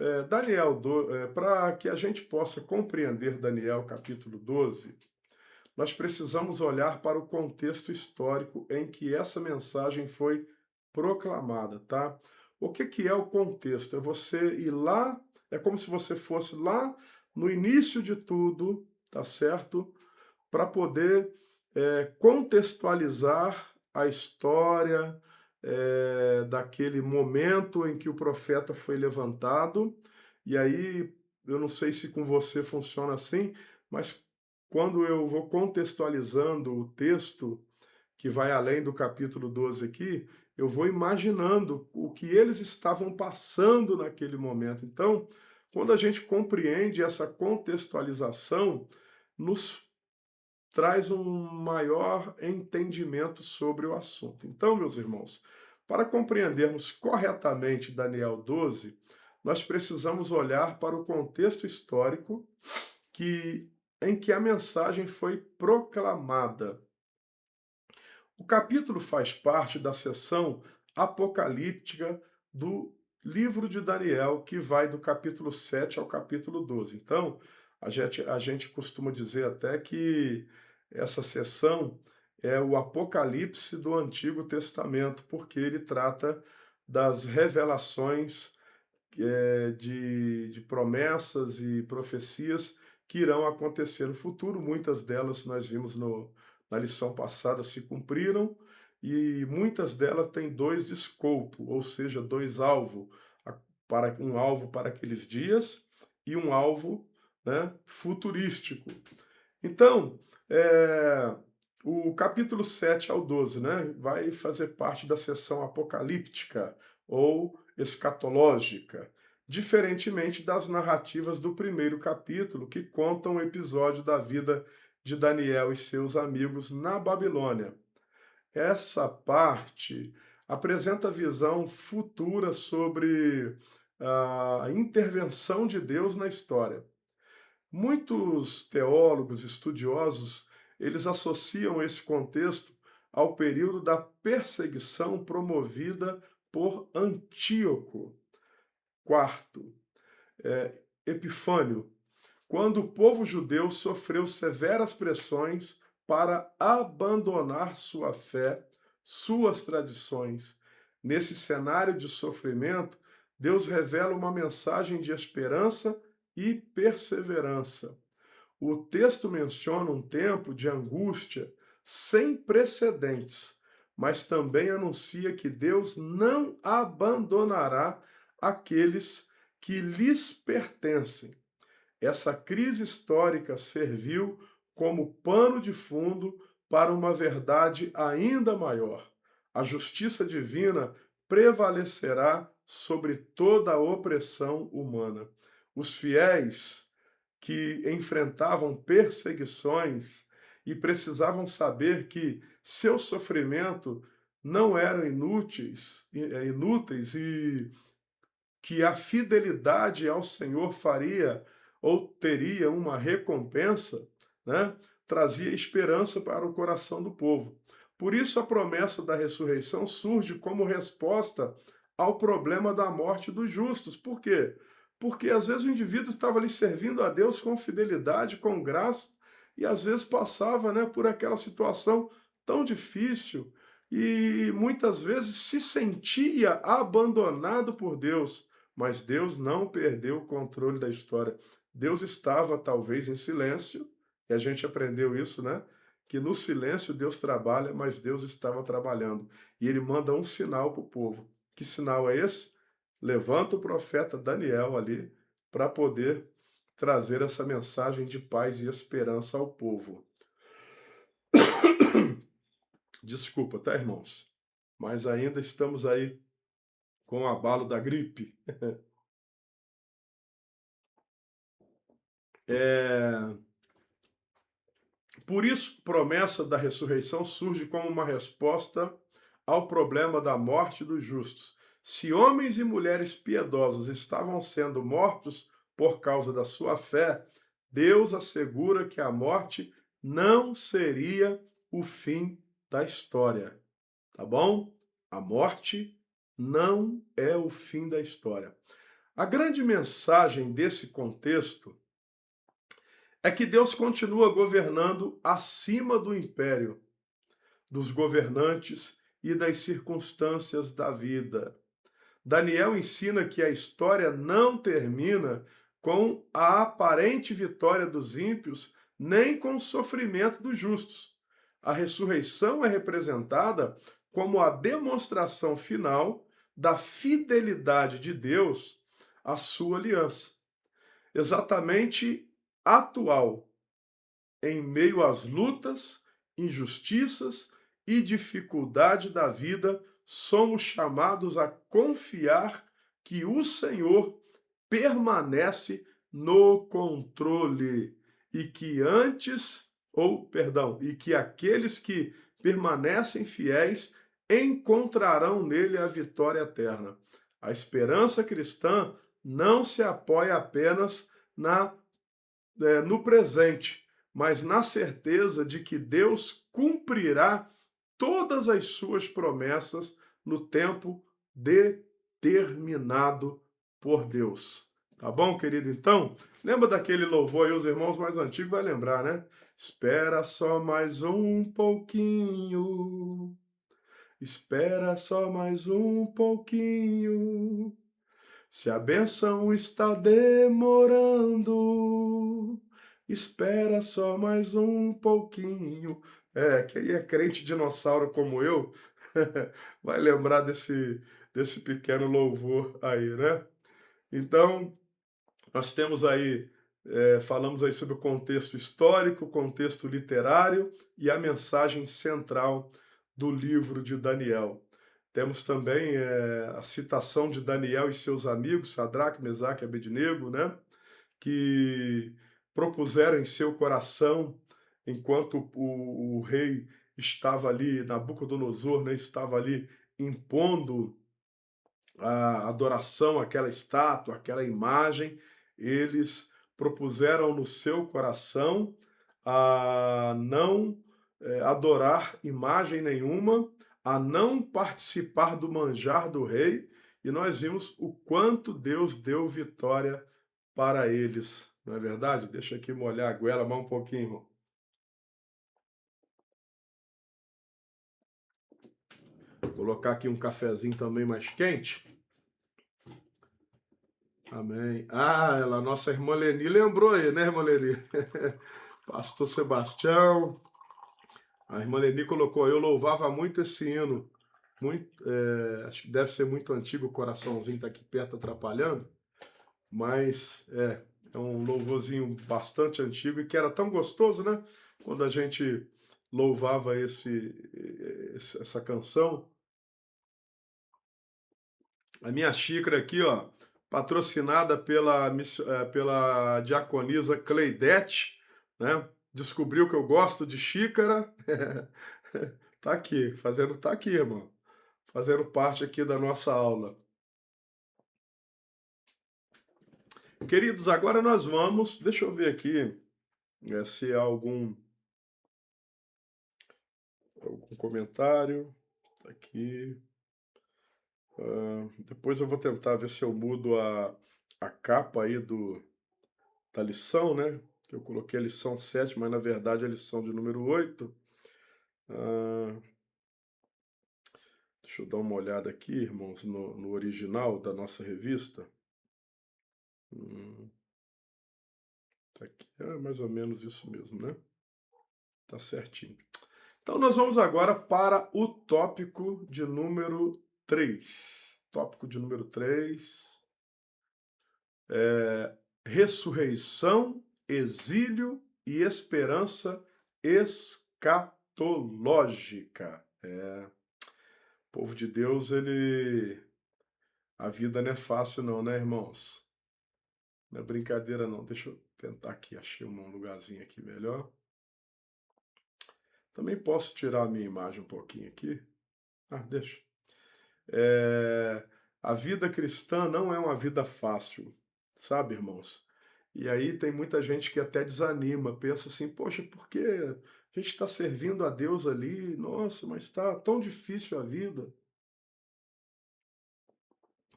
para que a gente possa compreender Daniel capítulo 12, nós precisamos olhar para o contexto histórico em que essa mensagem foi proclamada, tá? O que é o contexto? É você ir lá, é como se você fosse lá no início de tudo, tá certo? Para poder contextualizar a história daquele momento em que o profeta foi levantado. E aí, eu não sei se com você funciona assim, mas quando eu vou contextualizando o texto, que vai além do capítulo 12 aqui, eu vou imaginando o que eles estavam passando naquele momento. Então, quando a gente compreende essa contextualização, nos traz um maior entendimento sobre o assunto. Então, meus irmãos, para compreendermos corretamente Daniel 12, nós precisamos olhar para o contexto histórico em que a mensagem foi proclamada. O capítulo faz parte da seção apocalíptica do livro de Daniel, que vai do capítulo 7 ao capítulo 12. Então, a gente costuma dizer até que essa seção é o Apocalipse do Antigo Testamento, porque ele trata das revelações de promessas e profecias que irão acontecer no futuro. Muitas delas nós vimos na lição passada se cumpriram, e muitas delas têm dois escopo, ou seja, dois alvos, para um alvo para aqueles dias e um alvo, né, futurístico. Então, o capítulo 7 ao 12, né, vai fazer parte da seção apocalíptica ou escatológica, diferentemente das narrativas do primeiro capítulo, que contam o episódio da vida de Daniel e seus amigos na Babilônia. Essa parte apresenta visão futura sobre a intervenção de Deus na história. Muitos teólogos, estudiosos, eles associam esse contexto ao período da perseguição promovida por Antíoco IV, Epifânio, quando o povo judeu sofreu severas pressões para abandonar sua fé, suas tradições. Nesse cenário de sofrimento, Deus revela uma mensagem de esperança e perseverança. O texto menciona um tempo de angústia sem precedentes, mas também anuncia que Deus não abandonará aqueles que lhes pertencem. Essa crise histórica serviu como pano de fundo para uma verdade ainda maior. A justiça divina prevalecerá sobre toda a opressão humana. Os fiéis que enfrentavam perseguições e precisavam saber que seu sofrimento não eram inúteis e que a fidelidade ao Senhor faria ou teria uma recompensa, né, trazia esperança para o coração do povo. Por isso a promessa da ressurreição surge como resposta ao problema da morte dos justos. Por quê? Porque às vezes o indivíduo estava ali servindo a Deus com fidelidade, com graça, e às vezes passava, né, por aquela situação tão difícil e muitas vezes se sentia abandonado por Deus, mas Deus não perdeu o controle da história. Deus estava talvez em silêncio, e a gente aprendeu isso, né? Que no silêncio Deus trabalha, mas Deus estava trabalhando. E ele manda um sinal para o povo. Que sinal é esse? Levanta o profeta Daniel ali para poder trazer essa mensagem de paz e esperança ao povo. Desculpa, tá, irmãos? Mas ainda estamos aí com o abalo da gripe. Por isso, promessa da ressurreição surge como uma resposta ao problema da morte dos justos. Se homens e mulheres piedosos estavam sendo mortos por causa da sua fé, Deus assegura que a morte não seria o fim da história, tá bom? A morte não é o fim da história. A grande mensagem desse contexto é que Deus continua governando acima do império, dos governantes e das circunstâncias da vida. Daniel ensina que a história não termina com a aparente vitória dos ímpios, nem com o sofrimento dos justos. A ressurreição é representada como a demonstração final da fidelidade de Deus à sua aliança. Exatamente atual, em meio às lutas, injustiças e dificuldade da vida, somos chamados a confiar que o Senhor permanece no controle e que e que aqueles que permanecem fiéis encontrarão nele a vitória eterna. A esperança cristã não se apoia apenas no presente, mas na certeza de que Deus cumprirá todas as suas promessas no tempo determinado por Deus. Tá bom, querido? Então, lembra daquele louvor aí, os irmãos mais antigos vai lembrar, né? Espera só mais um pouquinho, espera só mais um pouquinho. Se a bênção está demorando, espera só mais um pouquinho. Quem é crente dinossauro como eu, vai lembrar desse pequeno louvor aí, né? Então, nós temos aí, falamos aí sobre o contexto histórico, o contexto literário e a mensagem central do livro de Daniel. Temos também a citação de Daniel e seus amigos, Sadraque, Mesaque e Abednego, né? Que propuseram em seu coração, enquanto o rei estava ali, Nabucodonosor, né, estava ali impondo a adoração àquela estátua, àquela imagem, eles propuseram no seu coração a não adorar imagem nenhuma, a não participar do manjar do rei, e nós vimos o quanto Deus deu vitória para eles, não é verdade? Deixa aqui molhar a goela mais um pouquinho, irmão. Vou colocar aqui um cafezinho também mais quente. Amém. A nossa irmã Leni lembrou aí, né, irmã Leni? Pastor Sebastião. A irmã Leni colocou, eu louvava muito esse hino. Acho que deve ser muito antigo, o coraçãozinho está aqui perto atrapalhando. Mas é um louvorzinho bastante antigo e que era tão gostoso, né? Quando a gente louvava essa canção. A minha xícara aqui, ó, patrocinada pela diaconisa Cleidete, né? Descobriu que eu gosto de xícara. Tá aqui, tá aqui, irmão. Fazendo parte aqui da nossa aula. Queridos, agora nós vamos, deixa eu ver aqui se há algum comentário. Tá aqui. Depois eu vou tentar ver se eu mudo a capa aí da lição, né? Eu coloquei a lição 7, mas na verdade é a lição de número 8. Deixa eu dar uma olhada aqui, irmãos, no original da nossa revista. Tá aqui, mais ou menos isso mesmo, né? Tá certinho. Então nós vamos agora para o tópico de número 3. Tópico de número 3. Ressurreição, exílio e esperança escatológica. O povo de Deus, a vida não é fácil não, né, irmãos? Não é brincadeira não. Deixa eu tentar aqui, achei um lugarzinho aqui melhor. Também posso tirar a minha imagem um pouquinho aqui. Deixa. É, a vida cristã não é uma vida fácil, sabe, irmãos? E aí tem muita gente que até desanima, pensa assim, poxa, por que a gente está servindo a Deus ali? Nossa, mas está tão difícil a vida.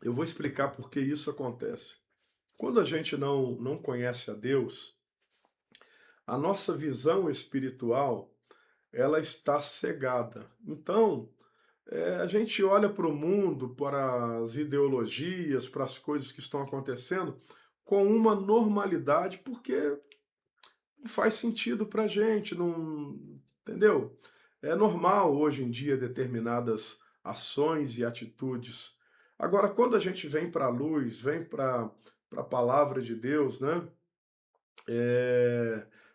Eu vou explicar por que isso acontece. Quando a gente não conhece a Deus, a nossa visão espiritual, ela está cegada. Então, a gente olha para o mundo, para as ideologias, para as coisas que estão acontecendo, com uma normalidade, porque não faz sentido para a gente, não, entendeu? É normal hoje em dia determinadas ações e atitudes. Agora, quando a gente vem para a luz, vem para a palavra de Deus, né?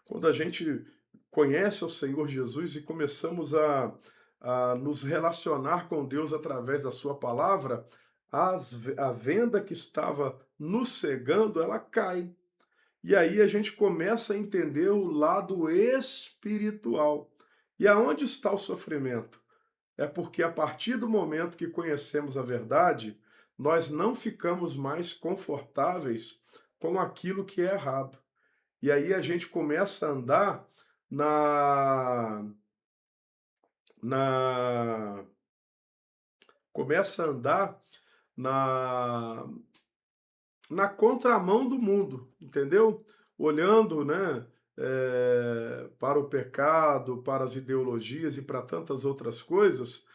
Quando a gente conhece o Senhor Jesus e começamos a nos relacionar com Deus através da sua palavra, a venda que estava nos cegando, ela cai. E aí a gente começa a entender o lado espiritual. E aonde está o sofrimento? É porque a partir do momento que conhecemos a verdade, nós não ficamos mais confortáveis com aquilo que é errado. E aí a gente começa a andar na, na começa a andar na na contramão do mundo, entendeu? Olhando, né, para o pecado, para as ideologias e para tantas outras coisas,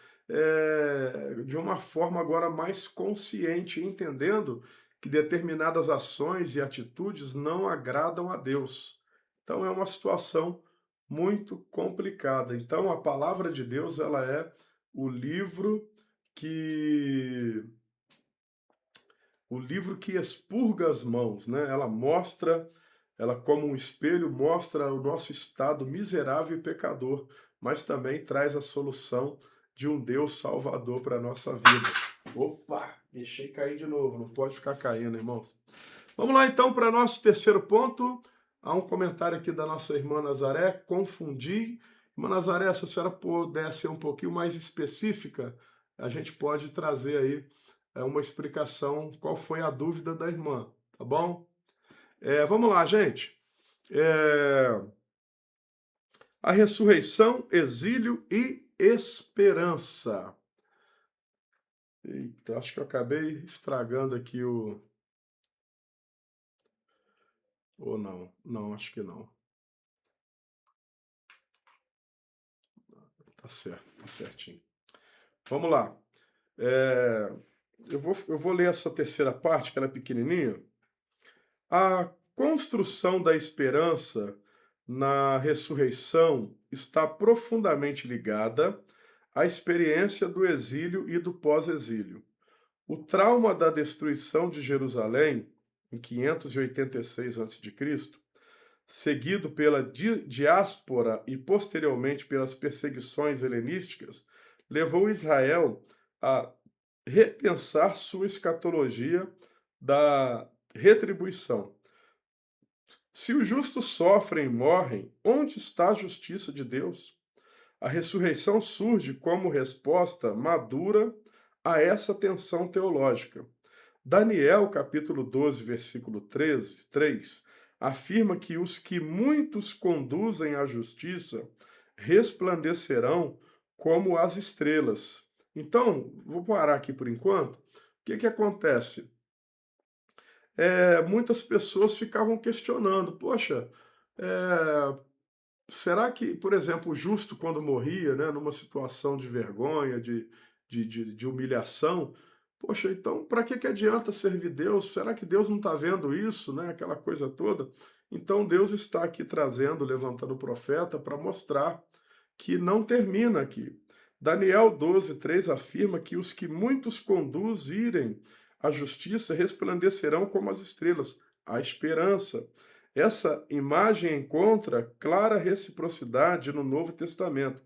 de uma forma agora mais consciente, entendendo que determinadas ações e atitudes não agradam a Deus. Então é uma situação muito complicada. Então a palavra de Deus, ela é o livro que o livro que expurga as mãos, né? Ela mostra, ela como um espelho mostra o nosso estado miserável e pecador, mas também traz a solução de um Deus salvador para a nossa vida. Opa, deixei cair de novo, não pode ficar caindo, irmãos. Vamos lá então para nosso terceiro ponto. Há um comentário aqui da nossa irmã Nazaré, confundi. Irmã Nazaré, se a senhora puder ser um pouquinho mais específica, a gente pode trazer aí uma explicação, qual foi a dúvida da irmã, tá bom? Vamos lá, gente. A ressurreição, exílio e esperança. Eita, acho que eu acabei estragando aqui o... Ou não? Não, acho que não. Tá certo, tá certinho. Vamos lá. Eu vou ler essa terceira parte, que ela é pequenininha. A construção da esperança na ressurreição está profundamente ligada à experiência do exílio e do pós-exílio. O trauma da destruição de Jerusalém, em 586 a.C., seguido pela diáspora e posteriormente pelas perseguições helenísticas, levou Israel a repensar sua escatologia da retribuição. Se os justos sofrem e morrem, onde está a justiça de Deus? A ressurreição surge como resposta madura a essa tensão teológica. Daniel, capítulo 12, versículo 3, afirma que os que muitos conduzem à justiça resplandecerão como as estrelas. Então, vou parar aqui por enquanto. O que acontece? Muitas pessoas ficavam questionando, poxa, será que, por exemplo, o justo quando morria, né, numa situação de vergonha, de humilhação, poxa, então para que adianta servir Deus? Será que Deus não está vendo isso, né, aquela coisa toda? Então Deus está aqui trazendo, levantando o profeta para mostrar que não termina aqui. Daniel 12:3 afirma que os que muitos conduzirem a justiça resplandecerão como as estrelas, a esperança. Essa imagem encontra clara reciprocidade no Novo Testamento.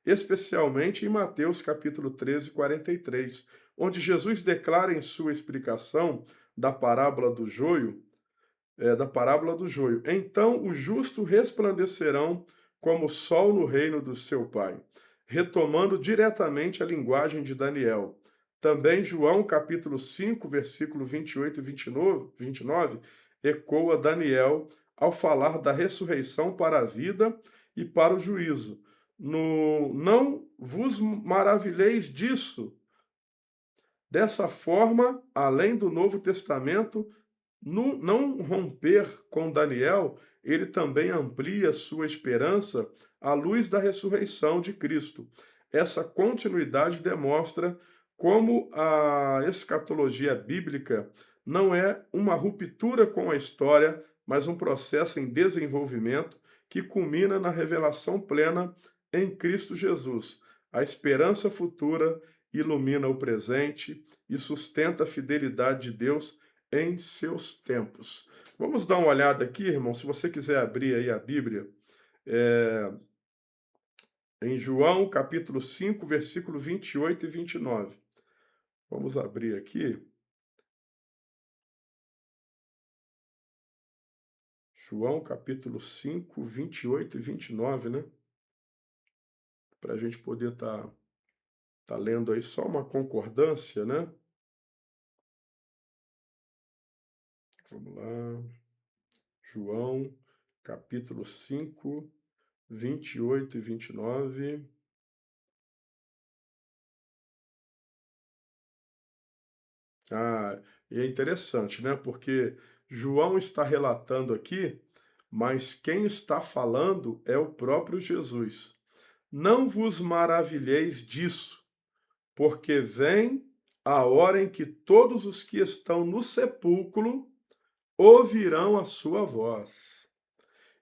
especialmente em Mateus capítulo 13, 43, onde Jesus declara em sua explicação da parábola do joio, Então os justos resplandecerão como o sol no reino do seu Pai, retomando diretamente a linguagem de Daniel. Também João, capítulo 5, versículo 28 e 29, ecoa Daniel ao falar da ressurreição para a vida e para o juízo. Não vos maravilheis disso. Dessa forma, além do Novo Testamento, no não romper com Daniel, ele também amplia sua esperança à luz da ressurreição de Cristo. Essa continuidade demonstra como a escatologia bíblica não é uma ruptura com a história, mas um processo em desenvolvimento que culmina na revelação plena em Cristo Jesus. A esperança futura ilumina o presente e sustenta a fidelidade de Deus em seus tempos. Vamos dar uma olhada aqui, irmão, se você quiser abrir aí a Bíblia, em João, capítulo 5, versículo 28 e 29. Vamos abrir aqui. João, capítulo 5, 28 e 29, né? Para a gente poder tá lendo aí só uma concordância, né? Vamos lá. João, capítulo 5, 28 e 29. E é interessante, né? Porque João está relatando aqui, mas quem está falando é o próprio Jesus. Não vos maravilheis disso, porque vem a hora em que todos os que estão no sepulcro ouvirão a sua voz.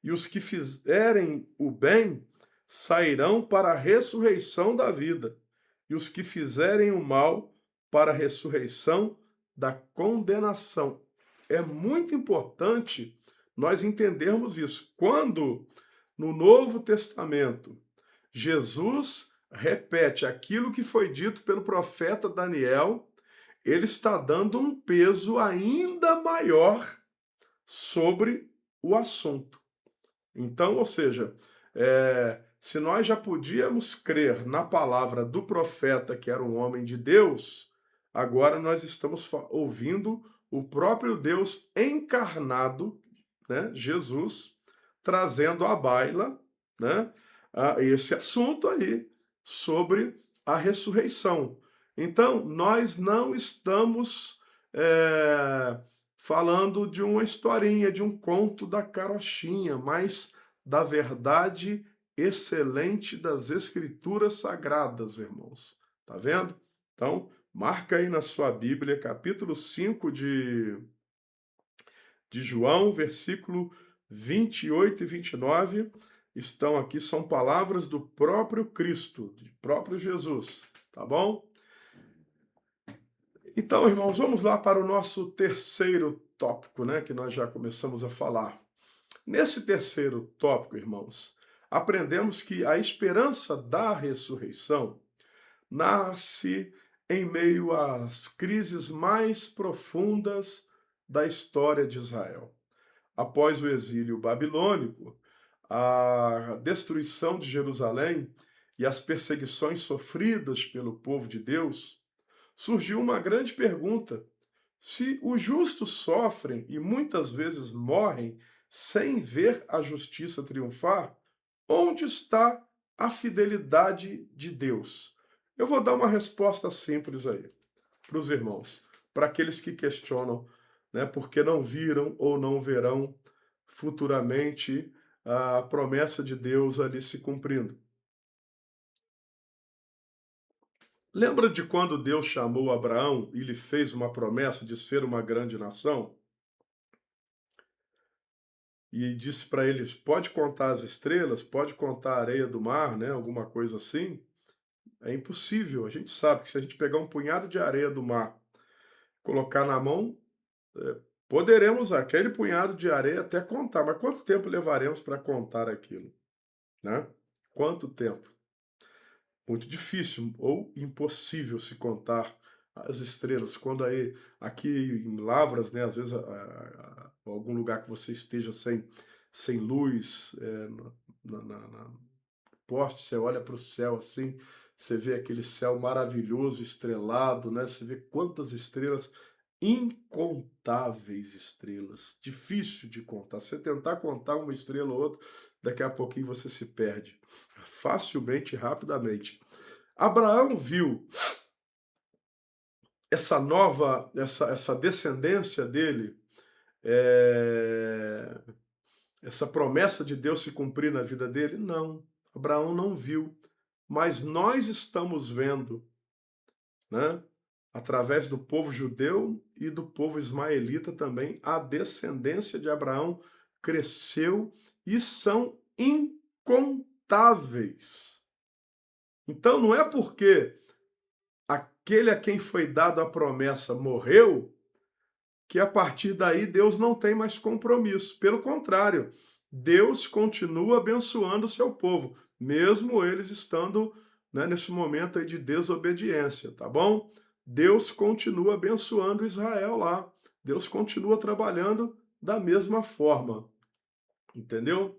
E os que fizerem o bem sairão para a ressurreição da vida, e os que fizerem o mal para a ressurreição da condenação. É muito importante nós entendermos isso. Quando no Novo Testamento Jesus repete aquilo que foi dito pelo profeta Daniel, ele está dando um peso ainda maior sobre o assunto. Então, ou seja, se nós já podíamos crer na palavra do profeta, que era um homem de Deus, agora nós estamos ouvindo o próprio Deus encarnado, né, Jesus, trazendo à baila, né, esse assunto aí sobre a ressurreição. Então, nós não estamos falando de uma historinha, de um conto da carochinha, mas da verdade excelente das Escrituras Sagradas, irmãos. Tá vendo? Então, marca aí na sua Bíblia, capítulo 5 de João, versículo 28 e 29. Estão aqui, são palavras do próprio Cristo, do próprio Jesus. Tá bom? Então, irmãos, vamos lá para o nosso terceiro tópico, né, que nós já começamos a falar. Nesse terceiro tópico, irmãos, aprendemos que a esperança da ressurreição nasce em meio às crises mais profundas da história de Israel. Após o exílio babilônico, a destruição de Jerusalém e as perseguições sofridas pelo povo de Deus, surgiu uma grande pergunta: se os justos sofrem e muitas vezes morrem sem ver a justiça triunfar, onde está a fidelidade de Deus? Eu vou dar uma resposta simples aí para os irmãos, para aqueles que questionam, né, porque não viram ou não verão futuramente a promessa de Deus ali se cumprindo. Lembra de quando Deus chamou Abraão e lhe fez uma promessa de ser uma grande nação? E disse para ele: pode contar as estrelas, pode contar a areia do mar, né? Alguma coisa assim. É impossível. A gente sabe que se a gente pegar um punhado de areia do mar, colocar na mão, poderemos aquele punhado de areia até contar. Mas quanto tempo levaremos para contar aquilo? Né? Quanto tempo? muito difícil ou impossível se contar as estrelas. Quando aí, aqui em Lavras, né, às vezes algum lugar que você esteja sem luz, na poste, você olha para o céu assim, você vê aquele céu maravilhoso, estrelado, né? Você vê quantas estrelas, incontáveis estrelas, difícil de contar. Se você tentar contar uma estrela ou outra, daqui a pouquinho você se perde, facilmente, rapidamente. Abraão viu essa descendência dele, é, essa promessa de Deus se cumprir na vida dele? Não, Abraão não viu, mas nós estamos vendo, né, através do povo judeu e do povo ismaelita também, a descendência de Abraão cresceu e são incontáveis. Então não é porque aquele a quem foi dada a promessa morreu, que a partir daí Deus não tem mais compromisso. Pelo contrário, Deus continua abençoando o seu povo, mesmo eles estando, né, nesse momento aí de desobediência, tá bom? Deus continua abençoando Israel lá. Deus continua trabalhando da mesma forma. Entendeu?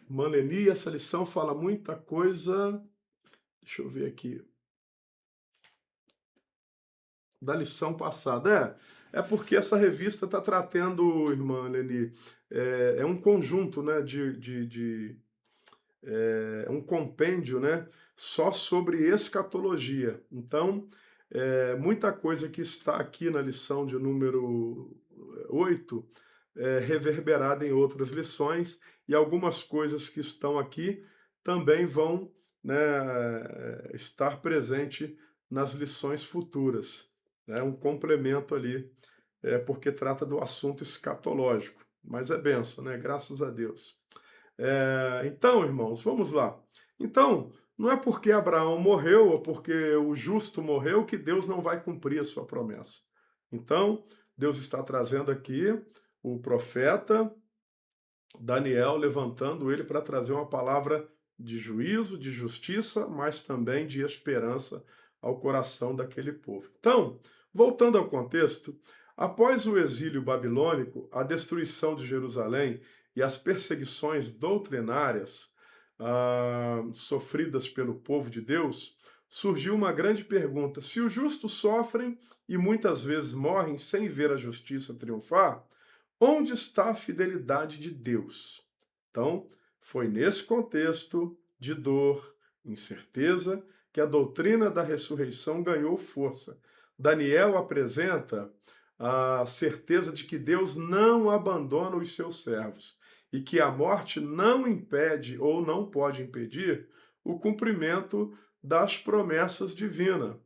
Maneni, essa lição fala muita coisa. Deixa eu ver aqui. Da lição passada. É porque essa revista está tratando, irmã Leni, é um conjunto, né, é um compêndio, né, só sobre escatologia. Então, muita coisa que está aqui na lição de número 8 é reverberada em outras lições, e algumas coisas que estão aqui também vão, né, estar presente nas lições futuras. É um complemento ali, porque trata do assunto escatológico. Mas é benção, né? Graças a Deus. Então, irmãos, vamos lá. Então, não é porque Abraão morreu ou porque o justo morreu que Deus não vai cumprir a sua promessa. Então, Deus está trazendo aqui o profeta Daniel, levantando ele para trazer uma palavra de juízo, de justiça, mas também de esperança ao coração daquele povo. Então, voltando ao contexto, após o exílio babilônico, a destruição de Jerusalém e as perseguições doutrinárias sofridas pelo povo de Deus, surgiu uma grande pergunta: se os justos sofrem e muitas vezes morrem sem ver a justiça triunfar, onde está a fidelidade de Deus? Então, foi nesse contexto de dor, incerteza, que a doutrina da ressurreição ganhou força. Daniel apresenta a certeza de que Deus não abandona os seus servos e que a morte não impede ou não pode impedir o cumprimento das promessas divinas.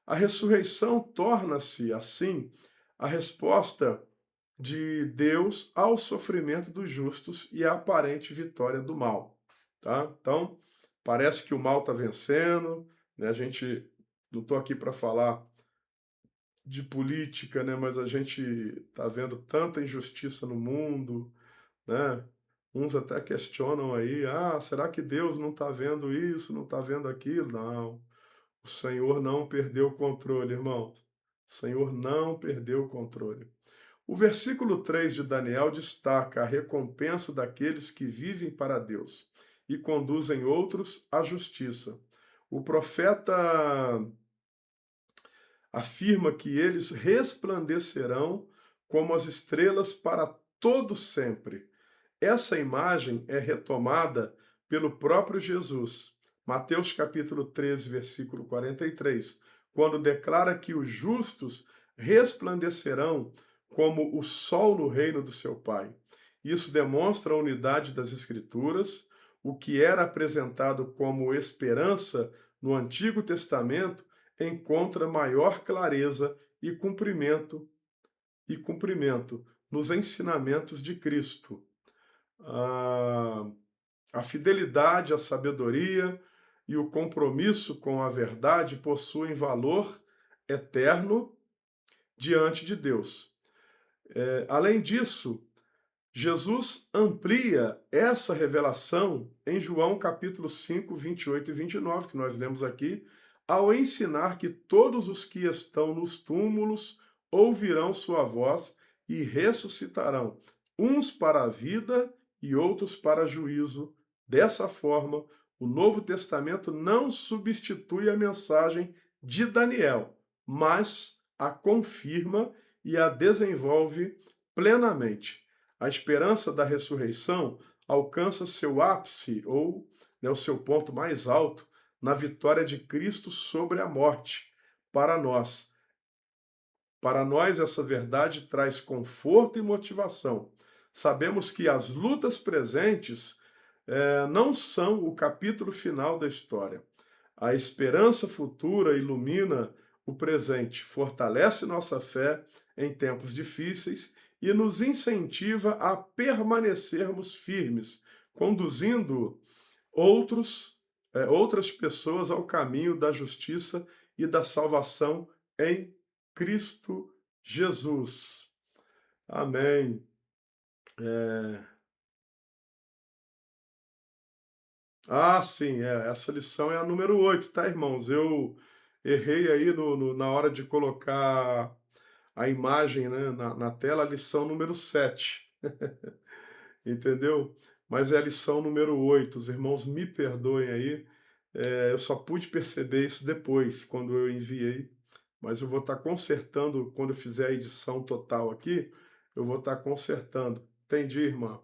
A ressurreição torna-se, assim, a resposta de Deus ao sofrimento dos justos e à aparente vitória do mal. Tá? Então, parece que o mal está vencendo, né? A gente, não estou aqui para falar de política, né? Mas a gente está vendo tanta injustiça no mundo, né? Uns até questionam aí, será que Deus não está vendo isso, não está vendo aquilo? Não, o Senhor não perdeu o controle, irmão. O Senhor não perdeu o controle. O versículo 3 de Daniel destaca a recompensa daqueles que vivem para Deus e conduzem outros à justiça. O profeta afirma que eles resplandecerão como as estrelas para todo sempre. Essa imagem é retomada pelo próprio Jesus. Mateus capítulo 13, versículo 43, quando declara que os justos resplandecerão como o sol no reino do seu Pai. Isso demonstra a unidade das Escrituras. O que era apresentado como esperança no Antigo Testamento encontra maior clareza e cumprimento nos ensinamentos de Cristo. A fidelidade, a sabedoria e o compromisso com a verdade possuem valor eterno diante de Deus. Além disso, Jesus amplia essa revelação em João capítulo 5, 28 e 29, que nós lemos aqui, ao ensinar que todos os que estão nos túmulos ouvirão sua voz e ressuscitarão, uns para a vida e outros para juízo. Dessa forma, o Novo Testamento não substitui a mensagem de Daniel, mas a confirma e a desenvolve plenamente. A esperança da ressurreição alcança seu ápice, ou o seu ponto mais alto, na vitória de Cristo sobre a morte. Para nós, essa verdade traz conforto e motivação. Sabemos que as lutas presentes não são o capítulo final da história. A esperança futura ilumina o presente, fortalece nossa fé em tempos difíceis e nos incentiva a permanecermos firmes, conduzindo outras pessoas ao caminho da justiça e da salvação em Cristo Jesus. Amém. Sim, essa lição é a número 8, tá, irmãos? Eu errei aí na hora de colocar a imagem, né, na tela, a lição número 7. Entendeu? Mas é a lição número 8. Os irmãos me perdoem aí. Eu só pude perceber isso depois, quando eu enviei. Mas eu vou estar consertando, quando eu fizer a edição total aqui, eu vou estar consertando. Entendi, irmã?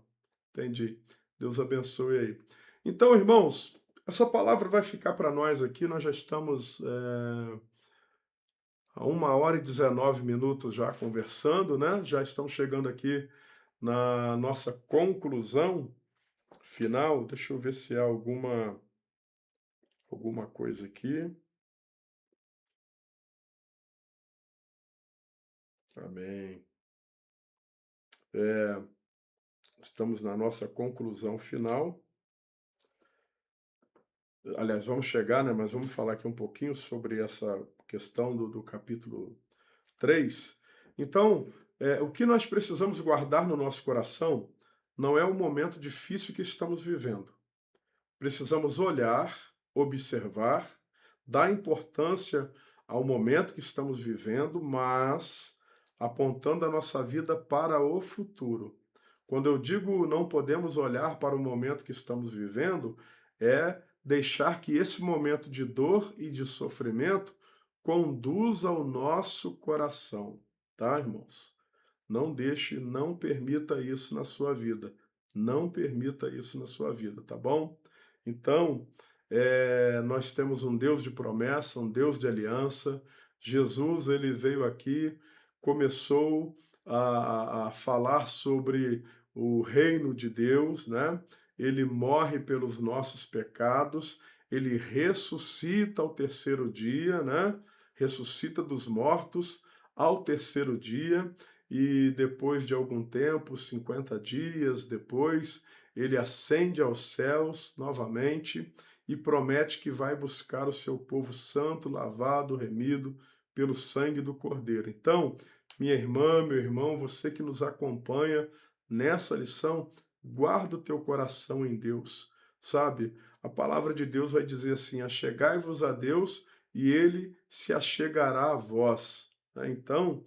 Entendi. Deus abençoe aí. Então, irmãos, essa palavra vai ficar para nós aqui. Nós já estamos a 1h19 já conversando, né? Já estamos chegando aqui na nossa conclusão final. Deixa eu ver se há alguma coisa aqui. Amém. Estamos na nossa conclusão final. Aliás, vamos chegar, né? Mas vamos falar aqui um pouquinho sobre essa questão do capítulo 3. Então, o que nós precisamos guardar no nosso coração não é o momento difícil que estamos vivendo. Precisamos olhar, observar, dar importância ao momento que estamos vivendo, mas apontando a nossa vida para o futuro. Quando eu digo não podemos olhar para o momento que estamos vivendo, é deixar que esse momento de dor e de sofrimento conduza o nosso coração, tá, irmãos? Não deixe, não permita isso na sua vida. Não permita isso na sua vida, tá bom? Então, nós temos um Deus de promessa, um Deus de aliança. Jesus, ele veio aqui, começou a falar sobre o reino de Deus, né? Ele morre pelos nossos pecados, ele ressuscita ao terceiro dia, né? Ressuscita dos mortos ao terceiro dia, e depois de algum tempo, 50 dias depois, ele ascende aos céus novamente e promete que vai buscar o seu povo santo, lavado, remido pelo sangue do Cordeiro. Então, minha irmã, meu irmão, você que nos acompanha nessa lição, guarda o teu coração em Deus, sabe? A palavra de Deus vai dizer assim: achegai-vos a Deus e ele se achegará a vós. Então,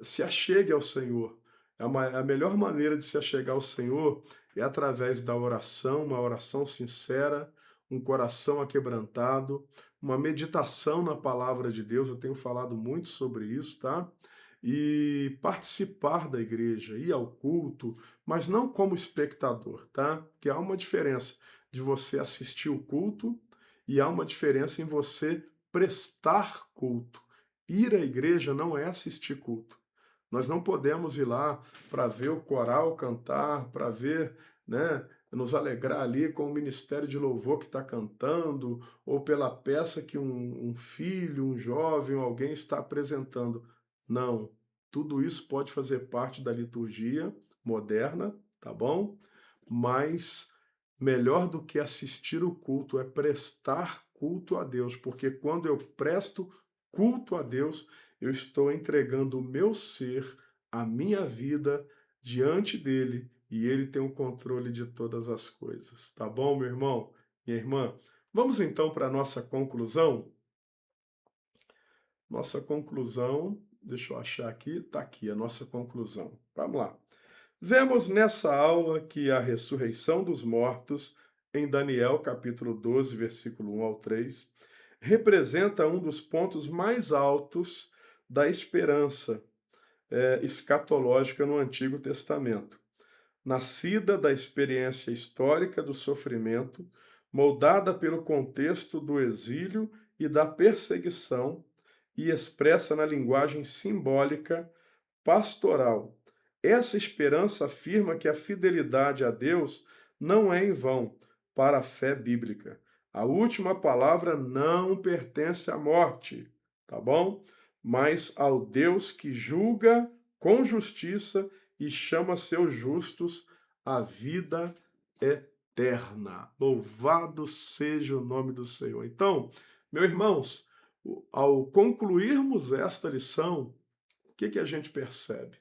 se achegue ao Senhor. A melhor maneira de se achegar ao Senhor é através da oração, uma oração sincera, um coração aquebrantado, uma meditação na palavra de Deus. Eu tenho falado muito sobre isso, tá? E participar da igreja, ir ao culto, mas não como espectador, tá? Que há uma diferença de você assistir o culto e há uma diferença em você prestar culto. Ir à igreja não é assistir culto. Nós não podemos ir lá para ver o coral cantar, para ver, né, nos alegrar ali com o ministério de louvor que está cantando, ou pela peça que um filho, um jovem, alguém está apresentando. Não, tudo isso pode fazer parte da liturgia moderna, tá bom? Mas melhor do que assistir o culto é prestar culto a Deus, porque quando eu presto culto a Deus, eu estou entregando o meu ser a minha vida diante dele e ele tem o controle de todas as coisas. Tá bom, meu irmão? Minha irmã? Vamos então para a nossa conclusão? Nossa conclusão, deixa eu achar aqui, está aqui a nossa conclusão. Vamos lá. Vemos nessa aula que a ressurreição dos mortos, em Daniel capítulo 12, versículo 1 ao 3, representa um dos pontos mais altos da esperança escatológica no Antigo Testamento. Nascida da experiência histórica do sofrimento, moldada pelo contexto do exílio e da perseguição, e expressa na linguagem simbólica pastoral. Essa esperança afirma que a fidelidade a Deus não é em vão para a fé bíblica. A última palavra não pertence à morte, tá bom? Mas ao Deus que julga com justiça e chama seus justos à vida eterna. Louvado seja o nome do Senhor. Então, meus irmãos, ao concluirmos esta lição, o que a gente percebe?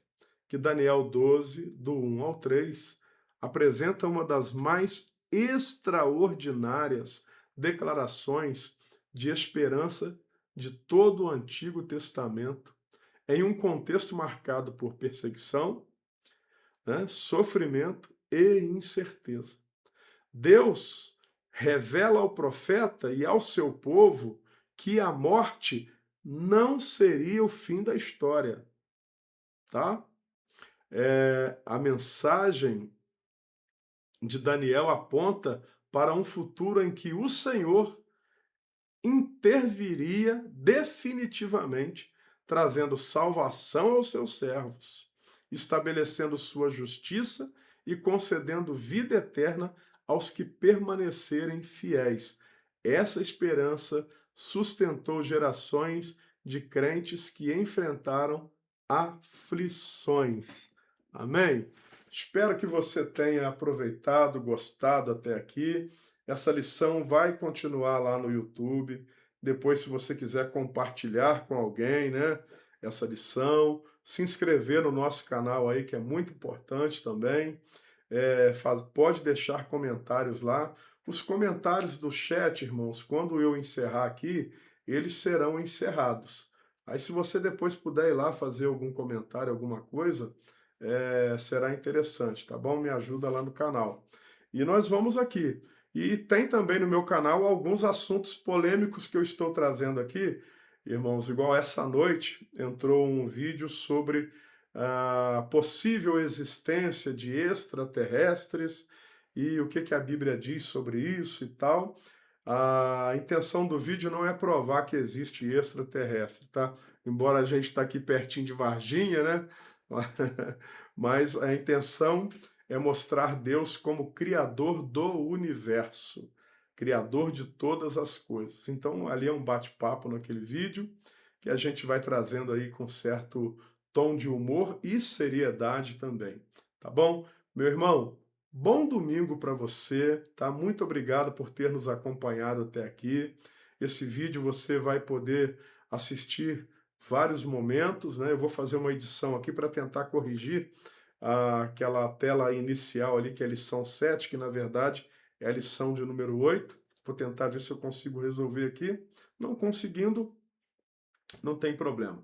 Que Daniel 12, do 1 ao 3, apresenta uma das mais extraordinárias declarações de esperança de todo o Antigo Testamento, em um contexto marcado por perseguição, sofrimento e incerteza. Deus revela ao profeta e ao seu povo que a morte não seria o fim da história, tá? A mensagem de Daniel aponta para um futuro em que o Senhor interviria definitivamente, trazendo salvação aos seus servos, estabelecendo sua justiça e concedendo vida eterna aos que permanecerem fiéis. Essa esperança sustentou gerações de crentes que enfrentaram aflições. Amém? Espero que você tenha aproveitado, gostado até aqui. Essa lição vai continuar lá no YouTube. Depois, se você quiser compartilhar com alguém, essa lição, se inscrever no nosso canal aí, que é muito importante também. Pode deixar comentários lá. Os comentários do chat, irmãos, quando eu encerrar aqui, eles serão encerrados. Aí, se você depois puder ir lá fazer algum comentário, alguma coisa, será interessante, tá bom? Me ajuda lá no canal. E nós vamos aqui. E tem também no meu canal alguns assuntos polêmicos que eu estou trazendo aqui. Irmãos, igual essa noite, entrou um vídeo sobre a possível existência de extraterrestres e o que a Bíblia diz sobre isso e tal. A intenção do vídeo não é provar que existe extraterrestre, tá? Embora a gente está aqui pertinho de Varginha, né? Mas a intenção é mostrar Deus como criador do universo, criador de todas as coisas. Então, ali é um bate-papo naquele vídeo que a gente vai trazendo aí com certo tom de humor e seriedade também, tá bom? Meu irmão, bom domingo para você, tá? Muito obrigado por ter nos acompanhado até aqui. Esse vídeo você vai poder assistir vários momentos, né? Eu vou fazer uma edição aqui para tentar corrigir aquela tela inicial ali, que é a lição 7, que na verdade é a lição de número 8. Vou tentar ver se eu consigo resolver aqui. Não conseguindo, não tem problema.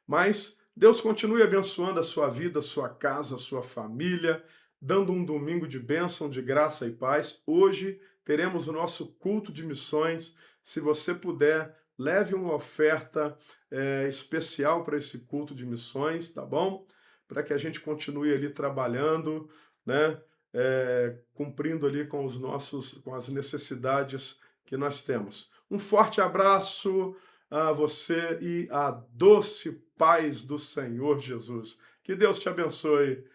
Mas Deus continue abençoando a sua vida, a sua casa, a sua família, dando um domingo de bênção, de graça e paz. Hoje teremos o nosso culto de missões. Se você puder, leve uma oferta especial para esse culto de missões, tá bom? Para que a gente continue ali trabalhando, né? Cumprindo ali com as necessidades que nós temos. Um forte abraço a você e a doce paz do Senhor Jesus. Que Deus te abençoe.